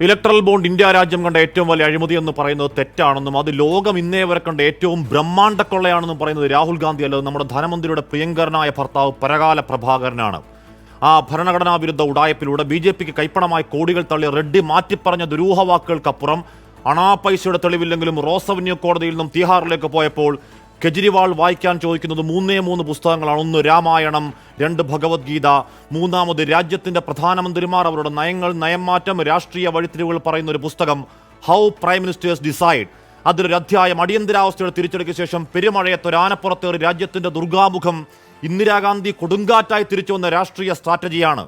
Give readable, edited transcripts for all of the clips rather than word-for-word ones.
Electoral bond India രാജ്യം കണ്ട ഏറ്റവും വലിയ അഴിമതി എന്ന് പറയുന്നത് തെറ്റാണെന്നും അത് ലോകം ഇന്നേ വരെ കണ്ട ഏറ്റവും ബ്രഹ്മാണ്ഡക്കൊള്ളയാണെന്നും പറയുന്നത് രാഹുൽ ഗാന്ധി അല്ല, നമ്മുടെ ധനമന്ത്രിയുടെ പ്രിയങ്കരനായ ഭർത്താവ് പരകാല പ്രഭാകരനാണ്. ആ ഭരണഘടനാ വിരുദ്ധ ഉടായ്പിലൂടെ BJPക്ക് കൈപ്പണമായി കോടികൾ തള്ളി റെഡ്ഡി മാറ്റിപ്പറഞ്ഞ ദുരൂഹവാക്കുകൾക്കപ്പുറം പൈസയുടെ തെളിവില്ലെങ്കിലും റോസ് അവന്യൂ കോടതിയിൽ നിന്നും തിഹാറിലേക്ക് പോയപ്പോൾ കെജ്രിവാൾ വായിക്കാൻ ചോദിക്കുന്നത് മൂന്നേ പുസ്തകങ്ങളാണ്. ഒന്ന് രാമായണം, 2 ഭഗവത്ഗീത, 3 രാജ്യത്തിന്റെ പ്രധാനമന്ത്രിമാർ അവരുടെ നയങ്ങൾ, നയംമാറ്റം, രാഷ്ട്രീയ വഴിത്തിരിവുകൾ പറയുന്ന ഒരു പുസ്തകം ഹൗ പ്രൈം മിനിസ്റ്റേഴ്സ് ഡിസൈഡ്. അതിലൊരു അധ്യായം അടിയന്തരാവസ്ഥയുടെ തിരിച്ചടിക്ക് ശേഷം പെരുമഴയത്ത് ഒരു ആനപ്പുറത്തേറി രാജ്യത്തിന്റെ ദുർഗാമുഖം ഇന്ദിരാഗാന്ധി കൊടുങ്കാറ്റായി തിരിച്ചു വന്ന രാഷ്ട്രീയ സ്ട്രാറ്റജിയാണ്.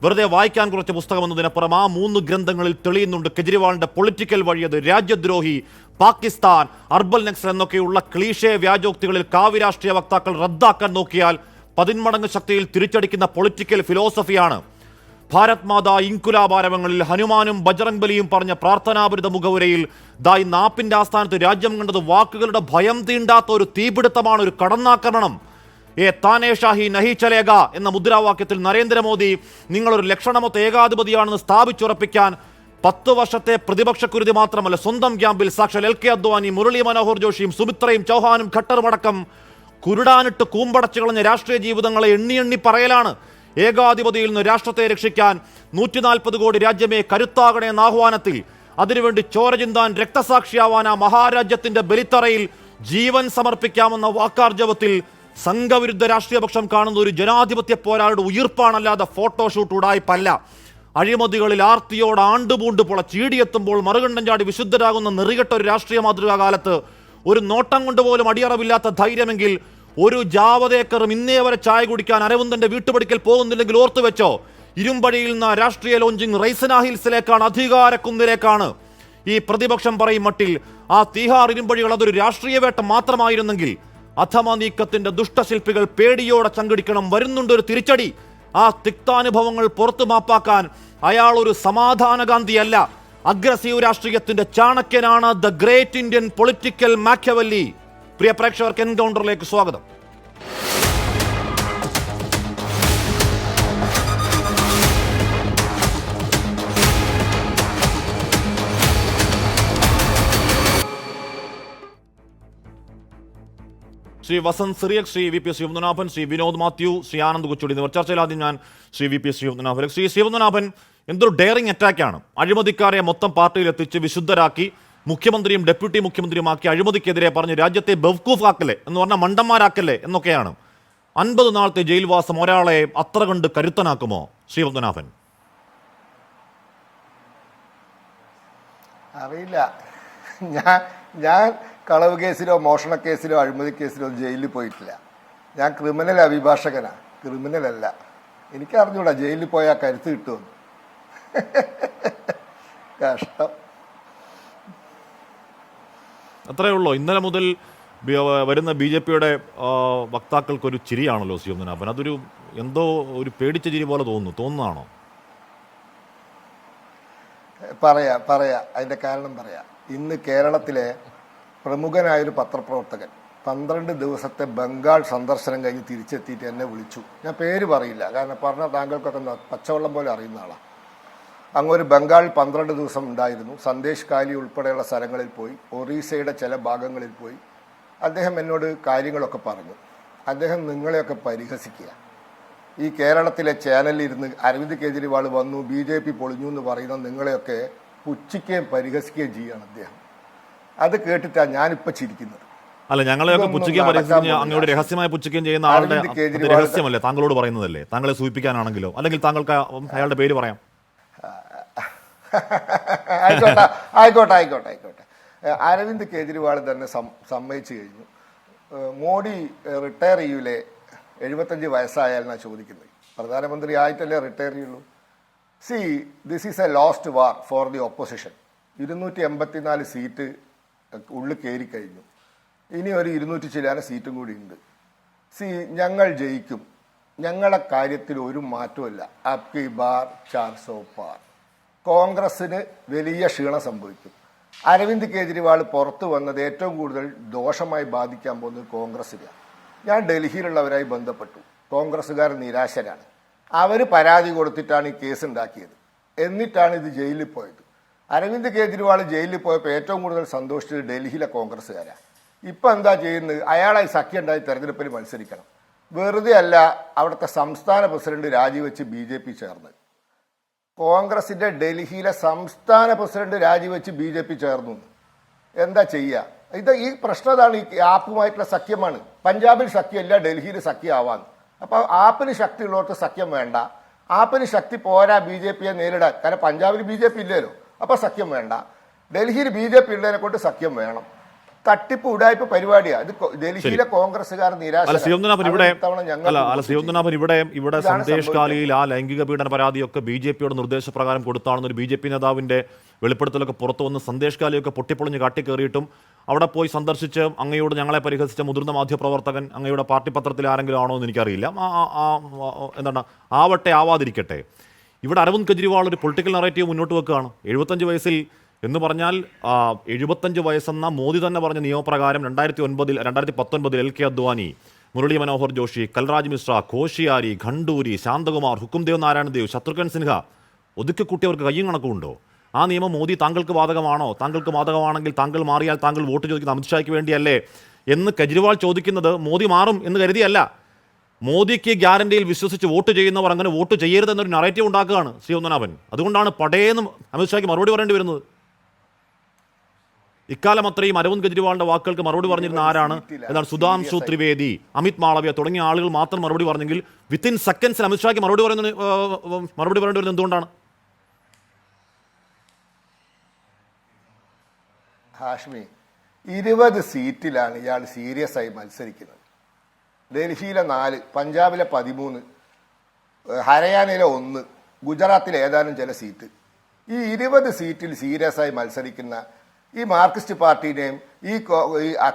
വെറുതെ വായിക്കാൻ കുറച്ച് പുസ്തകം എന്നതിനപ്പുറം ആ 3 ഗ്രന്ഥങ്ങളിൽ തെളിയുന്നുണ്ട് കെജ്രിവാളിന്റെ പൊളിറ്റിക്കൽ വഴിയത് രാജ്യദ്രോഹി, പാകിസ്ഥാൻ, അർബൽ നക്സൽ എന്നൊക്കെയുള്ള ക്ലീഷേ വ്യാജോക്തികളിൽ കാവ്യരാഷ്ട്രീയ വക്താക്കൾ റദ്ദാക്കാൻ നോക്കിയാൽ 10 മടങ്ങ് ശക്തിയിൽ തിരിച്ചടിക്കുന്ന പൊളിറ്റിക്കൽ ഫിലോസഫിയാണ്. ഭാരത് മാതാ ഇൻകുലാബ് ആരവങ്ങളിൽ ഹനുമാനും ബജറംഗ് ബലിയും പറഞ്ഞ പ്രാർത്ഥനാപരിത മുഖവുരയിൽ ദായി നാപ്പിന്റെ ആസ്ഥാനത്ത് രാജ്യം കണ്ടത് വാക്കുകളുടെ ഭയം തീണ്ടാത്ത ഒരു തീപിടുത്തമാണ്, ഒരു കടന്നാക്രമണം. താനേ ഷാഹി നഹി ചലേഗ എന്ന മുദ്രാവാക്യത്തിൽ നരേന്ദ്രമോദി നിങ്ങളൊരു ലക്ഷണമൊത്ത ഏകാധിപതിയാണെന്ന് സ്ഥാപിച്ചുറപ്പിക്കാൻ 10 വർഷത്തെ പ്രതിപക്ഷക്കുരുതി മാത്രമല്ല, സ്വന്തം ക്യാമ്പിൽ സാക്ഷാൽ LK അദ്വാനി, മുരളി മനോഹർ ജോഷിയും സുമിത്രയും ചൗഹാനും ഖട്ടറുമടക്കം കുരുടാനിട്ട് കൂമ്പടച്ചു കളഞ്ഞ രാഷ്ട്രീയ ജീവിതങ്ങളെ എണ്ണി പറയലാണ്. ഏകാധിപതിയിൽ നിന്ന് രാഷ്ട്രത്തെ രക്ഷിക്കാൻ 140 കോടി രാജ്യമേ കരുത്താകണേ എന്ന ആഹ്വാനത്തിൽ അതിനുവേണ്ടി ചോര ചിന്താൻ രക്തസാക്ഷിയാവാൻ ആ മഹാരാജ്യത്തിന്റെ ബലിത്തറയിൽ ജീവൻ സമർപ്പിക്കാമെന്ന വാക്കാർജവത്തിൽ സംഘവിരുദ്ധ രാഷ്ട്രീയപക്ഷം കാണുന്ന ഒരു ജനാധിപത്യ പോരാളിയുടെ ഉയിർപ്പാണല്ലാതെ ഫോട്ടോഷൂട്ട് ഉടായ്പല്ല. അഴിമതികളിൽ ആർത്തിയോട് ആണ്ടുപൂണ്ട് ചീടിയെത്തുമ്പോൾ മറുകണ്ഠം ചാടി വിശുദ്ധരാകുന്ന നെറികെട്ട ഒരു രാഷ്ട്രീയ മാതൃകാ കാലത്ത് ഒരു നോട്ടം കൊണ്ടുപോലും അടിയറവില്ലാത്ത ധൈര്യമെങ്കിൽ ഒരു ജാവദേക്കറും ഇന്നേ വരെ ചായ കുടിക്കാൻ അരവിന്ദന്റെ വീട്ടുപടിക്കൽ പോകുന്നില്ലെങ്കിൽ ഓർത്തുവെച്ചോ, ഇരുമ്പടിയിൽ നിന്ന് രാഷ്ട്രീയ ലോഞ്ചിങ് റൈസന ഹിൽസിലേക്കാണ്, അധികാരക്കുന്നിലേക്കാണ്. ഈ പ്രതിപക്ഷം പറയും മട്ടിൽ ആ തീഹാർ ഇരുമ്പടികൾ അതൊരു രാഷ്ട്രീയ വേട്ട മാത്രമായിരുന്നെങ്കിൽ അധമ നീക്കത്തിന്റെ ദുഷ്ടശില്പികൾ പേടിയോടെ ചങ്കിടിക്കണം. വരുന്നുണ്ടൊരു തിരിച്ചടി. ആ തിക്താനുഭവങ്ങൾ പുറത്തു മാപ്പാക്കാൻ അയാൾ ഒരു സമാധാന ഗാന്ധിയല്ല, അഗ്രസീവ് രാഷ്ട്രീയത്തിന്റെ ചാണക്യനാണ്, ദ ഗ്രേറ്റ് ഇന്ത്യൻ പൊളിറ്റിക്കൽ മാക്യവല്ലി. പ്രിയ പ്രേക്ഷകർക്ക് എൻകൗണ്ടറിലേക്ക് സ്വാഗതം. ശ്രീ വസന്ത് സിറിയക്, ശ്രീ VP ശിവനാഭൻ, ശ്രീ വിനോദ് മാത്യു, ശ്രീ ആനന്ദ് കൊച്ചുടി എന്നിവർ ചർച്ചയിൽ. ആദ്യം ഞാൻ ശ്രീ VP ശിവനാഭൻ. ശ്രീ ശിവനാഭൻ, എന്തൊരു ഡെയറിംഗ് അറ്റാക്കാണ്. അഴിമതിക്കാരെ മൊത്തം പാർട്ടിയിൽ എത്തിച്ച് വിശുദ്ധരാക്കി മുഖ്യമന്ത്രിയും ഡെപ്യൂട്ടി മുഖ്യമന്ത്രിയുമാക്കി അഴിമതിക്കെതിരെ പറഞ്ഞ് രാജ്യത്തെ ബെവ്കൂഫ് ആക്കല്ലേ എന്ന് പറഞ്ഞാൽ മണ്ടന്മാരാക്കല്ലേ എന്നൊക്കെയാണ്. 50 നാളത്തെ ജയിൽവാസം ഒരാളെ അത്ര കണ്ട് കരുത്തനാക്കുമോ ശ്രീ പത്മനാഭൻ? അറിയില്ല. ഞാൻ കളവ് കേസിലോ മോഷണ കേസിലോ അഴിമതി കേസിലോ ജയിലിൽ പോയിട്ടില്ല. ഞാൻ ക്രിമിനൽ അഭിഭാഷകനാണ്, ക്രിമിനൽ അല്ല. എനിക്കറിഞ്ഞൂടാ ജയിലിൽ പോയാൽ കരുത്ത് കിട്ടുമെന്ന്. കഷ്ടം. അത്രയേ ഉള്ളൂ. ഇന്നലെ മുതൽ വരുന്ന BJPയുടെ വക്താക്കൾക്കൊരു ചിരിയാണല്ലോ ശിവനാഭൻ. അതൊരു എന്തോ ഒരു പേടിച്ച ചിരി പോലെ തോന്നുന്നതാണോ? പറയാ അതിന്റെ കാരണം പറയാം. ഇന്ന് കേരളത്തിലെ പ്രമുഖനായൊരു പത്രപ്രവർത്തകൻ 12 ദിവസത്തെ ബംഗാൾ സന്ദർശനം കഴിഞ്ഞ് തിരിച്ചെത്തിയിട്ട് എന്നെ വിളിച്ചു. ഞാൻ പേര് പറയില്ല, കാരണം പറഞ്ഞാൽ താങ്കൾക്കൊക്കെ പച്ചവെള്ളം പോലെ അറിയുന്ന ആളാണ്. അങ്ങൊരു ബംഗാൾ 12 ദിവസം ഉണ്ടായിരുന്നു. സന്ദേശ് കാലി ഉൾപ്പെടെയുള്ള സ്ഥലങ്ങളിൽ പോയി, ഒറീസയുടെ ചില ഭാഗങ്ങളിൽ പോയി. അദ്ദേഹം എന്നോട് കാര്യങ്ങളൊക്കെ പറഞ്ഞു. അദ്ദേഹം നിങ്ങളെയൊക്കെ പരിഹസിക്കുക. ഈ കേരളത്തിലെ ചാനലിൽ ഇരുന്ന് അരവിന്ദ് കെജ്രിവാൾ വന്നു, BJP പൊളിഞ്ഞു എന്ന് പറയുന്ന നിങ്ങളെയൊക്കെ പുച്ഛിക്കുകയും പരിഹസിക്കുകയും ചെയ്യുകയാണ് അദ്ദേഹം. അത് കേട്ടിട്ടാണ് ഞാനിപ്പോൾ ചിരിക്കുന്നത്. അല്ല, ഞങ്ങളെയൊക്കെ പുച്ഛിക്കുകയും പരിഹസിക്കുകയും അങ്ങോട്ട് രഹസ്യമായി പുച്ഛിക്കുകയും ചെയ്യുന്ന ആളുടെ രഹസ്യമല്ലേ താങ്കളോട് പറയുന്നതല്ലേ? താങ്കളെ സൂചിപ്പിക്കാനാണെങ്കിലോ അല്ലെങ്കിൽ താങ്കൾക്ക് അയാളുടെ പേര് പറയാം. ആയിക്കോട്ടെ. അരവിന്ദ് കെജ്രിവാൾ തന്നെ സമ്മതിച്ചു കഴിഞ്ഞു. മോഡി റിട്ടയർ ചെയ്യൂലേ? 75 വയസ്സായാലെന്നാണ് ചോദിക്കുന്നത്. പ്രധാനമന്ത്രി ആയിട്ടല്ലേ റിട്ടയർ ചെയ്യുള്ളൂ. This is A lost war for the opposition. 284 seat ഉള്ളിൽ കയറി കഴിഞ്ഞു. ഇനി ഒരു 200 ചില്ലാന സീറ്റും കൂടി ഉണ്ട്. ഞങ്ങൾ ജയിക്കും. ഞങ്ങളെ കാര്യത്തിൽ ഒരു മാറ്റമില്ല. അബ്കി ബാർ 400 പാർ. കോൺഗ്രസിന് വലിയ ക്ഷീണം സംഭവിക്കും. അരവിന്ദ് കെജ്രിവാൾ പുറത്തു വന്നത് ഏറ്റവും കൂടുതൽ ദോഷമായി ബാധിക്കാൻ പോകുന്നത് കോൺഗ്രസിലാണ്. ഞാൻ ഡൽഹിയിലുള്ളവരായി ബന്ധപ്പെട്ടു. കോൺഗ്രസ്സുകാർ നിരാശരാണ്. അവർ പരാതി കൊടുത്തിട്ടാണ് ഈ കേസ് ഉണ്ടാക്കിയത്. എന്നിട്ടാണ് ഇത് ജയിലിൽ പോയത്. അരവിന്ദ് കെജ്രിവാൾ ജയിലിൽ പോയപ്പോൾ ഏറ്റവും കൂടുതൽ സന്തോഷിച്ചത് ഡൽഹിയിലെ കോൺഗ്രസ്സുകാരാണ്. ഇപ്പം എന്താ ചെയ്യുന്നത്? അയാളായി സഖ്യം ഉണ്ടായി തെരഞ്ഞെടുപ്പിൽ മത്സരിക്കണം. വെറുതെ അല്ല അവിടുത്തെ സംസ്ഥാന പ്രസിഡന്റ് രാജിവെച്ച് BJP ചേർന്ന്. കോൺഗ്രസിന്റെ ഡൽഹിയിലെ സംസ്ഥാന പ്രസിഡന്റ് രാജിവെച്ച് BJP ചേർന്നു. എന്താ ചെയ്യുക? ഈ പ്രശ്നം അതാണ്. ഈ ആപ്പുമായിട്ടുള്ള സഖ്യമാണ്. പഞ്ചാബിൽ സഖ്യമല്ല, ഡൽഹിയിൽ സഖ്യമാവാൻ. അപ്പോൾ ആപ്പിന് ശക്തി ഉള്ളവർക്ക് സഖ്യം വേണ്ട. ആപ്പിന് ശക്തി പോരാ BJPയെ നേരിടാൻ. കാരണം പഞ്ചാബിൽ BJP ഇല്ലല്ലോ, അപ്പോൾ സഖ്യം വേണ്ട. ഡൽഹിയിൽ BJP ഉള്ളതിനെ കൊണ്ട് സഖ്യം വേണം. തട്ടിപ്പ് ഉടായ്പ പരിപാടിയാണ് ഇത്. ഡൽഹിയിലെ കോൺഗ്രസ്സുകാർ നിരാശ. ഇവിടെ സന്ദേശ് കാലിയിൽ ആ ലൈംഗിക പീഡന പരാതിയൊക്കെ BJPയുടെ നിർദ്ദേശപ്രകാരം കൊടുത്താണെന്നൊരു BJP നേതാവിന്റെ വെളിപ്പെടുത്തലൊക്കെ പുറത്തു വന്ന് സന്ദേശ് കാലിയൊക്കെ പൊട്ടിപ്പൊളിഞ്ഞ് കാട്ടിക്കേറിയിട്ടും അവിടെ പോയി സന്ദർശിച്ച് അങ്ങയോട് ഞങ്ങളെ പരിഹസിച്ച മുതിർന്ന മാധ്യമപ്രവർത്തകൻ അങ്ങയുടെ പാർട്ടി പത്രത്തിൽ ആരെങ്കിലും ആണോ എന്ന് എനിക്കറിയില്ല. എന്താണ് ആവട്ടെ ആവാതിരിക്കട്ടെ. ഇവിടെ അരവിന്ദ് കെജ്രിവാൾ ഒരു പൊളിറ്റിക്കൽ നറേറ്റീവ് മുന്നോട്ട് വെക്കുകയാണ്. 75 വയസ്സിൽ എന്ന് പറഞ്ഞാൽ 75 വയസ്സെന്ന മോദി തന്നെ പറഞ്ഞ നിയമപ്രകാരം 2019 LK അദ്വാനി, മുരളി മനോഹർ ജോഷി, കൽരാജ് മിശ്ര, കോഷിയാരി, ഖണ്ഡൂരി, ശാന്തകുമാർ, ഹുക്കുംദേവ് നാരായണദേവ്, ശത്രുഘ്നൻ സിൻഹ ഒതുക്കിക്കൂട്ടിയവർക്ക് കയ്യും കണക്കുമുണ്ടോ? ആ നിയമം മോദി താങ്കൾക്ക് ബാധകമാണോ? താങ്കൾക്ക് ബാധകമാണെങ്കിൽ താങ്കൾ മാറിയാൽ താങ്കൾ വോട്ട് ചോദിക്കുന്ന അമിത്ഷായ്ക്ക് വേണ്ടിയല്ലേ എന്ന് കെജ്രിവാൾ ചോദിക്കുന്നത് മോദി മാറും എന്ന് കരുതിയല്ല. മോദിക്ക് ഗ്യാരണ്ടിയിൽ വിശ്വസിച്ച് വോട്ട് ചെയ്യുന്നവർ അങ്ങനെ വോട്ട് ചെയ്യരുതെന്നൊരു നറേറ്റീവ് ഉണ്ടാക്കുകയാണ് ശ്രീ പത്മനാഭൻ. അതുകൊണ്ടാണ് പടേന്നും അമിത്ഷായ്ക്ക് മറുപടി പറയേണ്ടി വരുന്നത്. ഇക്കാലം അത്രയും അരവിന്ദ് കെജ്രിവാളിന്റെ വാക്കുകൾക്ക് മറുപടി പറഞ്ഞിരുന്ന ആരാണ്? എന്താണ് സുധാംശു ത്രിവേദി, അമിത് മാളവ്യ തുടങ്ങിയ ആളുകൾ മാത്രം മറുപടി പറഞ്ഞെങ്കിൽ വിത്തിൻ സെക്കൻഡ്സിൽ അമിത്ഷായ്ക്ക് മറുപടി പറയേണ്ടി വരുന്നത് എന്തുകൊണ്ടാണ്? ഹാഷ്മി, 20 സീറ്റിലാണ് ഇയാൾ സീരിയസ് ആയി മത്സരിക്കുന്നത്. ഡൽഹിയിലെ 4, പഞ്ചാബിലെ 13, ഹരിയാനയിലെ 1, ഗുജറാത്തിലെ ഏതാനും ചില സീറ്റ്. ഈ 20 സീറ്റിൽ സീരിയസ് ആയി മത്സരിക്കുന്ന ഈ മാർക്സിസ്റ്റ് പാർട്ടിനെയും ഈ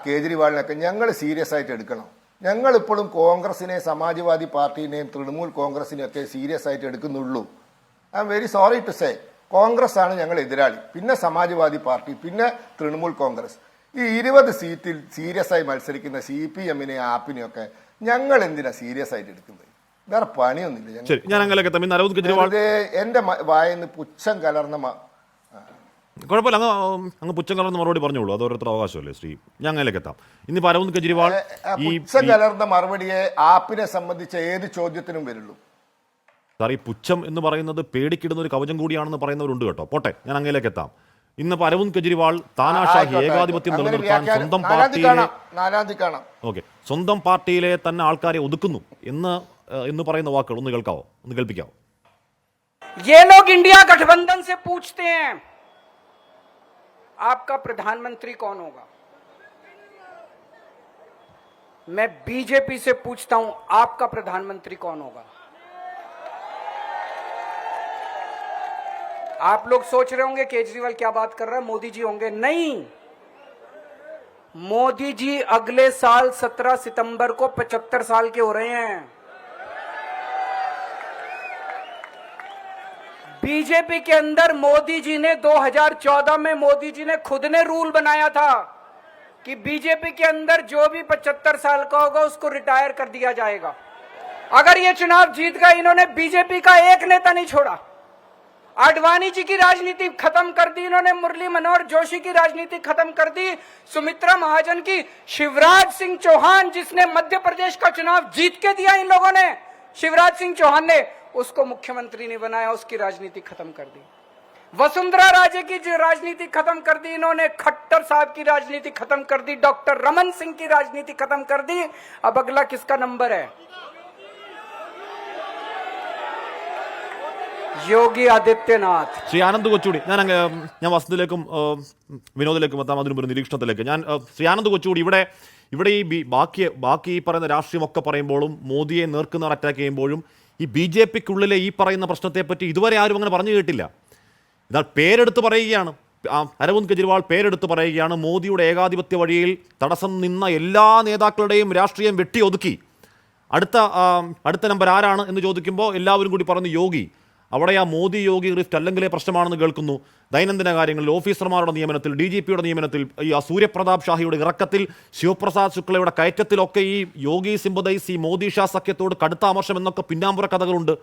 കേജ്രിവാളിനെയൊക്കെ ഞങ്ങൾ സീരിയസ് ആയിട്ട് എടുക്കണം. ഞങ്ങൾ ഇപ്പോഴും കോൺഗ്രസിനെയും സമാജ്വാദി പാർട്ടിനെയും തൃണമൂൽ കോൺഗ്രസിനെയും ഒക്കെ സീരിയസ് ആയിട്ട് എടുക്കുന്നുള്ളൂ. I am very sorry to say. Congress ആണ് ഞങ്ങൾ എതിരാളി, പിന്നെ സമാജ്വാദി പാർട്ടി, പിന്നെ തൃണമൂൽ കോൺഗ്രസ്. ഈ 20 സീറ്റിൽ സീരിയസ് ആയി മത്സരിക്കുന്ന CPMനെയും ആപ്പിനെയും ഒക്കെ ഞങ്ങൾ എന്തിനാ സീരിയസ് ആയിട്ട് എടുക്കുന്നത്? വേറെ പണിയൊന്നുമില്ല. എന്റെ വായന്ന് പുച്ഛം കലർന്ന കുഴപ്പമില്ല, അങ്ങ് പുച്ഛം കലർന്ന മറുപടി പറഞ്ഞോളൂ. അത് ഓരോരുത്തർ അവകാശമല്ലേ ശ്രീ. ഞാൻ അങ്ങനെയൊക്കെ എത്താം. ഇന്നിപ്പോൾ അരവിന്ദ് കെജ്രിവാൾ പുച്ഛം കലർന്ന മറുപടിയെ ആപ്പിനെ സംബന്ധിച്ച ഏത് ചോദ്യത്തിനും വരുള്ളൂ. സാർ, ഈ പുച്ഛം എന്ന് പറയുന്നത് പേടിക്കിടുന്ന ഒരു കവചം കൂടിയാണെന്ന് പറയുന്നവരുണ്ട് കേട്ടോ. പോട്ടെ, ഞാൻ അങ്ങയിലേക്ക് എത്താം. ഇന്നിപ്പോൾ അരവിന്ദ് കെജ്രിവാൾ താനാഷാഹി ഏകാധിപത്യം നിലനിർത്താൻ സ്വന്തം പാർട്ടിയിലെ തന്നെ ആൾക്കാരെ ഒതുക്കുന്നു എന്ന് പറയുന്ന വാക്കുകൾ ഒന്ന് കേൾക്കാവോ? ഒന്ന് കേൾപ്പിക്കാവോ? ये लोग इंडिया गठबंधन से पूछते हैं आपका प्रधानमंत्री कौन होगा। मैं बीजेपी से पूछता हूं आपका प्रधानमंत्री कौन होगा। आप लोग सोच रहे होंगे केजरीवाल क्या बात कर रहा है, मोदी जी होंगे। नहीं, मोदी जी अगले साल 17 सितंबर को 75 साल के हो रहे हैं। बीजेपी के अंदर मोदी जी ने 2014 में मोदी जी ने खुद ने रूल बनाया था कि बीजेपी के अंदर जो भी 75 साल का होगा उसको रिटायर कर दिया जाएगा। अगर ये चुनाव जीत गए, इन्होंने बीजेपी का एक नेता नहीं छोड़ा। आडवाणी जी की राजनीति खत्म कर दी इन्होंने, मुरली मनोहर जोशी की राजनीति खत्म कर दी, सुमित्रा महाजन की, शिवराज सिंह चौहान जिसने मध्य प्रदेश का चुनाव जीत के दिया इन लोगों ने, शिवराज सिंह चौहान ने उसको मुख्यमंत्री नहीं बनाया, उसकी राजनीति खत्म कर दी। वसुंधरा राजे की जो राजनीति खत्म कर दी इन्होंने, खट्टर साहब की राजनीति खत्म कर दी, डॉक्टर रमन सिंह की राजनीति खत्म कर दी। अब अगला किसका नंबर है? യോഗി ആദിത്യനാഥ്. ശ്രീ ആനന്ദ് കൊച്ചൂടി, ഞാൻ വസന്തയിലേക്കും വിനോദിലേക്കും എത്താം. അതിനു ഒരു നിരീക്ഷണത്തിലേക്ക് ശ്രീ ആനന്ദ് കൊച്ചൂടി, ഇവിടെ ഈ ബാക്കി പറയുന്ന രാഷ്ട്രീയമൊക്കെ പറയുമ്പോഴും മോദിയെ നേർക്കുനേർ അറ്റാക്ക് ചെയ്യുമ്പോഴും ഈ BJPക്കുള്ളിലെ ഈ പറയുന്ന പ്രശ്നത്തെപ്പറ്റി ഇതുവരെ ആരും അങ്ങനെ പറഞ്ഞു കേട്ടില്ല. എന്നാൽ പേരെടുത്ത് പറയുകയാണ് അരവിന്ദ് കെജ്രിവാൾ, പേരെടുത്ത് പറയുകയാണ് മോദിയുടെ ഏകാധിപത്യ വഴിയിൽ തടസ്സം നിന്ന എല്ലാ നേതാക്കളുടെയും രാഷ്ട്രീയം വെട്ടി ഒതുക്കി. അടുത്ത നമ്പർ ആരാണ് എന്ന് ചോദിക്കുമ്പോൾ എല്ലാവരും കൂടി പറഞ്ഞു യോഗി. അവിടെ ആ മോദി യോഗി റിഫ്റ്റ് അല്ലെങ്കിലേ പ്രശ്നമാണെന്ന് കേൾക്കുന്നു. ദൈനംദിന കാര്യങ്ങളിൽ ഓഫീസർമാരുടെ നിയമനത്തിൽ, DGPയുടെ നിയമനത്തിൽ, ഈ സൂര്യപ്രതാപ് ഷാഹിയുടെ ഇറക്കത്തിൽ, ശിവപ്രസാദ് ശുക്ലയുടെ കയറ്റത്തിലൊക്കെ ഈ യോഗി സിമ്പതൈസ്, ഈ മോദി ഷാ സഖ്യത്തോട് കടുത്ത അമർഷം എന്നൊക്കെ പിന്നാമ്പുറ കഥകളുണ്ട്.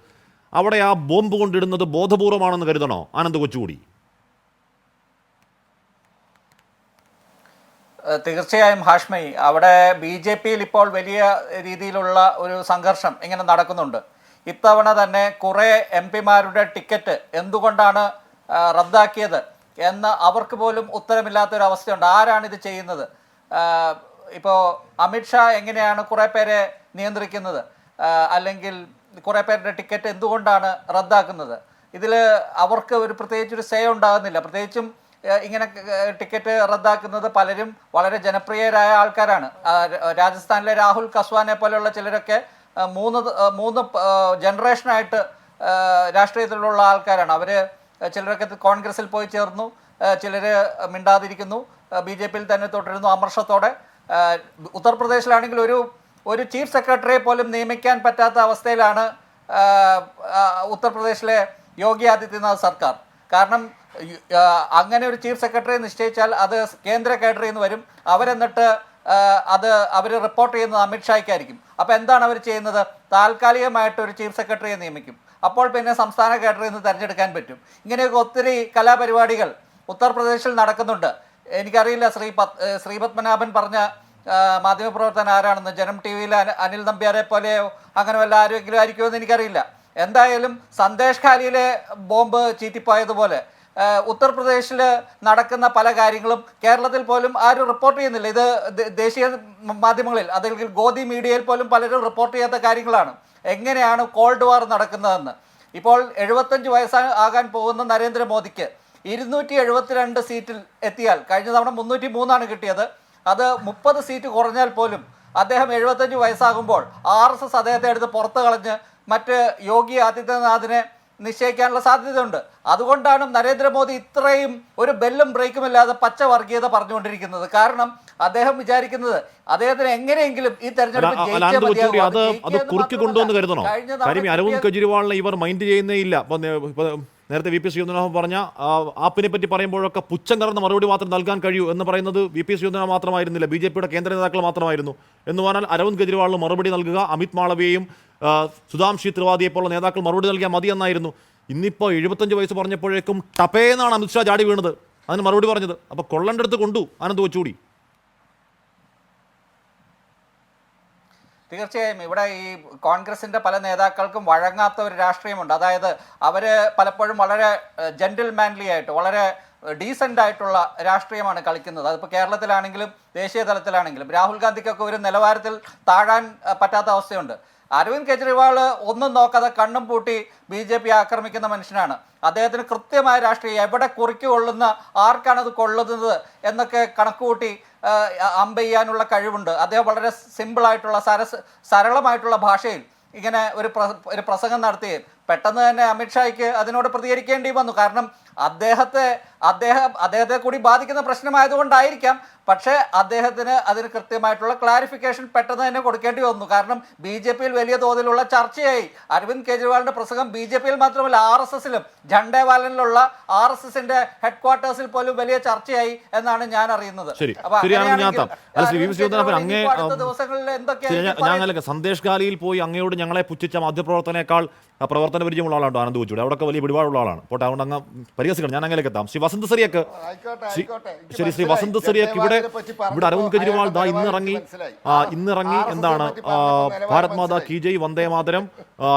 അവിടെ ആ ബോംബ് കൊണ്ടിടുന്നത് ബോധപൂർവമാണെന്ന് കരുതണോ ആനന്ദ് കൊച്ചുകൂടി? തീർച്ചയായും ഹാഷ്മി, അവിടെ BJP-യിൽ ഇപ്പോൾ വലിയ രീതിയിലുള്ള ഒരു സംഘർഷം ഇങ്ങനെ നടക്കുന്നുണ്ട്. ഇത്തവണ തന്നെ കുറേ MP-മാരുടെ ടിക്കറ്റ് എന്തുകൊണ്ടാണ് റദ്ദാക്കിയത് എന്ന് അവർക്ക് പോലും ഉത്തരമില്ലാത്തൊരവസ്ഥയുണ്ട്. ആരാണ് ഇത് ചെയ്യുന്നത്? ഇപ്പോൾ അമിത്ഷാ എങ്ങനെയാണ് കുറേ പേരെ നിയന്ത്രിക്കുന്നത്? അല്ലെങ്കിൽ കുറേ പേരുടെ ടിക്കറ്റ് എന്തുകൊണ്ടാണ് റദ്ദാക്കുന്നത്? ഇതിൽ അവർക്ക് ഒരു പ്രത്യേകിച്ചൊരു സേ ഉണ്ടാകുന്നില്ല. പ്രത്യേകിച്ചും ഇങ്ങനെ ടിക്കറ്റ് റദ്ദാക്കുന്നത് പലരും വളരെ ജനപ്രിയരായ ആൾക്കാരാണ്. രാജസ്ഥാനിലെ രാഹുൽ കസ്വാനെ പോലെയുള്ള ചിലരൊക്കെ മൂന്ന് ജനറേഷനായിട്ട് രാഷ്ട്രീയത്തിലുള്ള ആൾക്കാരാണ്. അവർ ചിലരൊക്കെ കോൺഗ്രസിൽ പോയി ചേർന്നു, ചിലർ മിണ്ടാതിരിക്കുന്നു, BJP-യിൽ തന്നെ തുടരുന്നു അമർഷത്തോടെ. ഉത്തർപ്രദേശിലാണെങ്കിൽ ഒരു ചീഫ് സെക്രട്ടറിയെ പോലും നിയമിക്കാൻ പറ്റാത്ത അവസ്ഥയിലാണ് ഉത്തർപ്രദേശിലെ യോഗി ആദിത്യനാഥ് സർക്കാർ. കാരണം അങ്ങനെ ഒരു ചീഫ് സെക്രട്ടറിയെ നിശ്ചയിച്ചാൽ അത് കേന്ദ്ര കേഡറിൽ നിന്ന് വരും. അവരെന്നിട്ട് അവർ റിപ്പോർട്ട് ചെയ്യുന്നത് അമിത്ഷായ്ക്കായിരിക്കും. അപ്പോൾ എന്താണ് അവർ ചെയ്യുന്നത്? താൽക്കാലികമായിട്ട് ഒരു ചീഫ് സെക്രട്ടറിയെ നിയമിക്കും. അപ്പോൾ പിന്നെ സംസ്ഥാന കേഡറിൽ നിന്ന് തിരഞ്ഞെടുക്കാൻ പറ്റും. ഇങ്ങനെയൊക്കെ ഒത്തിരി കലാപരിപാടികൾ ഉത്തർപ്രദേശിൽ നടക്കുന്നുണ്ട്. എനിക്കറിയില്ല ശ്രീ പത്മനാഭൻ പറഞ്ഞ മാധ്യമപ്രവർത്തകൻ ആരാണെന്ന്. ജനം TV-യിൽ അനിൽ നമ്പ്യാരെ പോലെയോ അങ്ങനെ വല്ല ആരെങ്കിലും ആയിരിക്കുമോ എന്ന് എനിക്കറിയില്ല. എന്തായാലും സന്ദേശ് ഖാലിയിലെ ബോംബ് ചീറ്റിപ്പോയതുപോലെ ഉത്തർപ്രദേശിൽ നടക്കുന്ന പല കാര്യങ്ങളും കേരളത്തിൽ പോലും ആരും റിപ്പോർട്ട് ചെയ്യുന്നില്ല. ഇത് ദേശീയ മാധ്യമങ്ങളിൽ അല്ലെങ്കിൽ ഗോദി മീഡിയയിൽ പോലും പലരും റിപ്പോർട്ട് ചെയ്യാത്ത കാര്യങ്ങളാണ്. എങ്ങനെയാണ് കോൾഡ് വാർ നടക്കുന്നതെന്ന്. ഇപ്പോൾ 75 വയസ്സാകാൻ പോകുന്ന നരേന്ദ്രമോദിക്ക് 272 സീറ്റിൽ എത്തിയാൽ, കഴിഞ്ഞ തവണ 303 കിട്ടിയത്, അത് 30 സീറ്റ് കുറഞ്ഞാൽ പോലും അദ്ദേഹം 75 വയസ്സാകുമ്പോൾ RSS അദ്ദേഹത്തെ എടുത്ത് പുറത്ത് കളഞ്ഞ് മറ്റ് യോഗി ആദിത്യനാഥിനെ നിശ്ചയിക്കാനുള്ള സാധ്യതയുണ്ട്. അതുകൊണ്ടാണ് നരേന്ദ്രമോദി ഇത്രയും ഒരു ബെല്ലും ബ്രേക്കും ഇല്ലാതെ പച്ച വർഗീയത പറഞ്ഞുകൊണ്ടിരിക്കുന്നത്. കാരണം അദ്ദേഹം വിചാരിക്കുന്നത് അദ്ദേഹത്തിന് എങ്ങനെയെങ്കിലും ഈ തെരഞ്ഞെടുപ്പ് കുറുക്കി കൊണ്ടുവന്ന് കരുതണോ? കാര്യം അരവിന്ദ് കെജ്രിവാളിനെ ഇവർ മൈൻഡ് ചെയ്യുന്നേ ഇല്ല. നേരത്തെ VP ശ്രീധരൻ പറഞ്ഞ ആപ്പിനെ പറ്റി പറയുമ്പോഴൊക്കെ പുച്ഛം കലർന്ന മറുപടി മാത്രം നൽകാൻ കഴിയൂ എന്ന് പറയുന്നത് VP ശ്രീധരൻ മാത്രമായിരുന്നില്ല, BJP-യുടെ കേന്ദ്ര നേതാക്കൾ മാത്രമായിരുന്നു. എന്ന് പറഞ്ഞാൽ അരവിന്ദ് കെജ്രിവാളിന് മറുപടി നൽകുക, അമിത് മാളവിയെയും സുധാംശി ത്രിവാദിയെ പോലുള്ള നേതാക്കൾ മറുപടി നൽകിയാൽ മതി എന്നായിരുന്നു. ഇന്നിപ്പോൾ 75 വയസ്സ് പറഞ്ഞപ്പോഴേക്കും ടപ്പേന്നാണ് അമിത്ഷാ ചാടി വീണത്, അതിന് മറുപടി പറഞ്ഞത്. അപ്പോൾ കൊള്ളൻ്റെ അടുത്ത് കൊണ്ടു ആനന്ദ് കൊച്ചുകൂടി. തീർച്ചയായും ഇവിടെ ഈ കോൺഗ്രസിൻ്റെ പല നേതാക്കൾക്കും വഴങ്ങാത്ത ഒരു രാഷ്ട്രീയമുണ്ട്. അതായത് അവർ പലപ്പോഴും വളരെ ജെന്റിൽമാൻലി ആയിട്ട് വളരെ ഡീസൻ്റ് ആയിട്ടുള്ള രാഷ്ട്രീയമാണ് കളിക്കുന്നത്. അതിപ്പോൾ കേരളത്തിലാണെങ്കിലും ദേശീയ തലത്തിലാണെങ്കിലും. രാഹുൽ ഗാന്ധിക്കൊക്കെ ഒരു നിലവാരത്തിൽ താഴാൻ പറ്റാത്ത അവസ്ഥയുണ്ട്. അരവിന്ദ് കെജ്രിവാൾ ഒന്നും നോക്കാതെ കണ്ണും പൂട്ടി BJP ആക്രമിക്കുന്ന മനുഷ്യനാണ്. അദ്ദേഹത്തിന് കൃത്യമായ രാഷ്ട്രീയം, എവിടെ കുറിക്ക് കൊള്ളുന്ന, ആർക്കാണത് കൊള്ളുന്നത് എന്നൊക്കെ കണക്കുകൂട്ടി അമ്പെയ്യാനുള്ള കഴിവുണ്ട്. അദ്ദേഹം വളരെ സിമ്പിളായിട്ടുള്ള സരളമായിട്ടുള്ള ഭാഷയിൽ ഇങ്ങനെ ഒരു പ്രസംഗം നടത്തി പെട്ടെന്ന് തന്നെ അമിത്ഷായ്ക്ക് അതിനോട് പ്രതികരിക്കേണ്ടി വന്നു. കാരണം അദ്ദേഹത്തെ കൂടി ബാധിക്കുന്ന പ്രശ്നമായതുകൊണ്ടായിരിക്കാം. പക്ഷേ അദ്ദേഹത്തിന് അതിന് കൃത്യമായിട്ടുള്ള ക്ലാരിഫിക്കേഷൻ പെട്ടെന്ന് തന്നെ കൊടുക്കേണ്ടി വന്നു. കാരണം BJP-യിൽ വലിയ തോതിലുള്ള ചർച്ചയായി. അരവിന്ദ് കെജ്രിവാളിന്റെ പ്രസംഗം BJP-യിൽ മാത്രമല്ല RSS-ലും ജണ്ടേവാലിലുള്ള RSS-ന്റെ ഹെഡ്ക്വാർട്ടേഴ്സിൽ പോലും വലിയ ചർച്ചയായി എന്നാണ് ഞാൻ അറിയുന്നത്. സന്ദേശ് ഖാലിയിൽ പോയി അങ്ങയോട് ഞങ്ങളെ പുച്ഛിച്ച മാധ്യമപ്രവർത്തനേക്കാൾ പ്രവർത്തന പരിചയമുള്ള ആളാണ് ആനന്ദ് കൊച്ചുകൂടി. അവിടെയൊക്കെ വലിയ പിടിപാടുള്ള ആളാണ്. പോട്ടെ, അതുകൊണ്ട് അങ്ങ് പരിഹസിക്കണം. ഞാൻ അങ്ങനെയൊക്കെ എത്താം. ശ്രീ വസന്ത് സരിയക്ക് ശ്രീ വസന്ത് സരിയക്ക് ഇവിടെ അരവിന്ദ് കെജ്രിവാൾ ഇന്നിറങ്ങി എന്താണ് ഭാരത് മാതാ കി ജയ്, വന്ദേ മാതരം,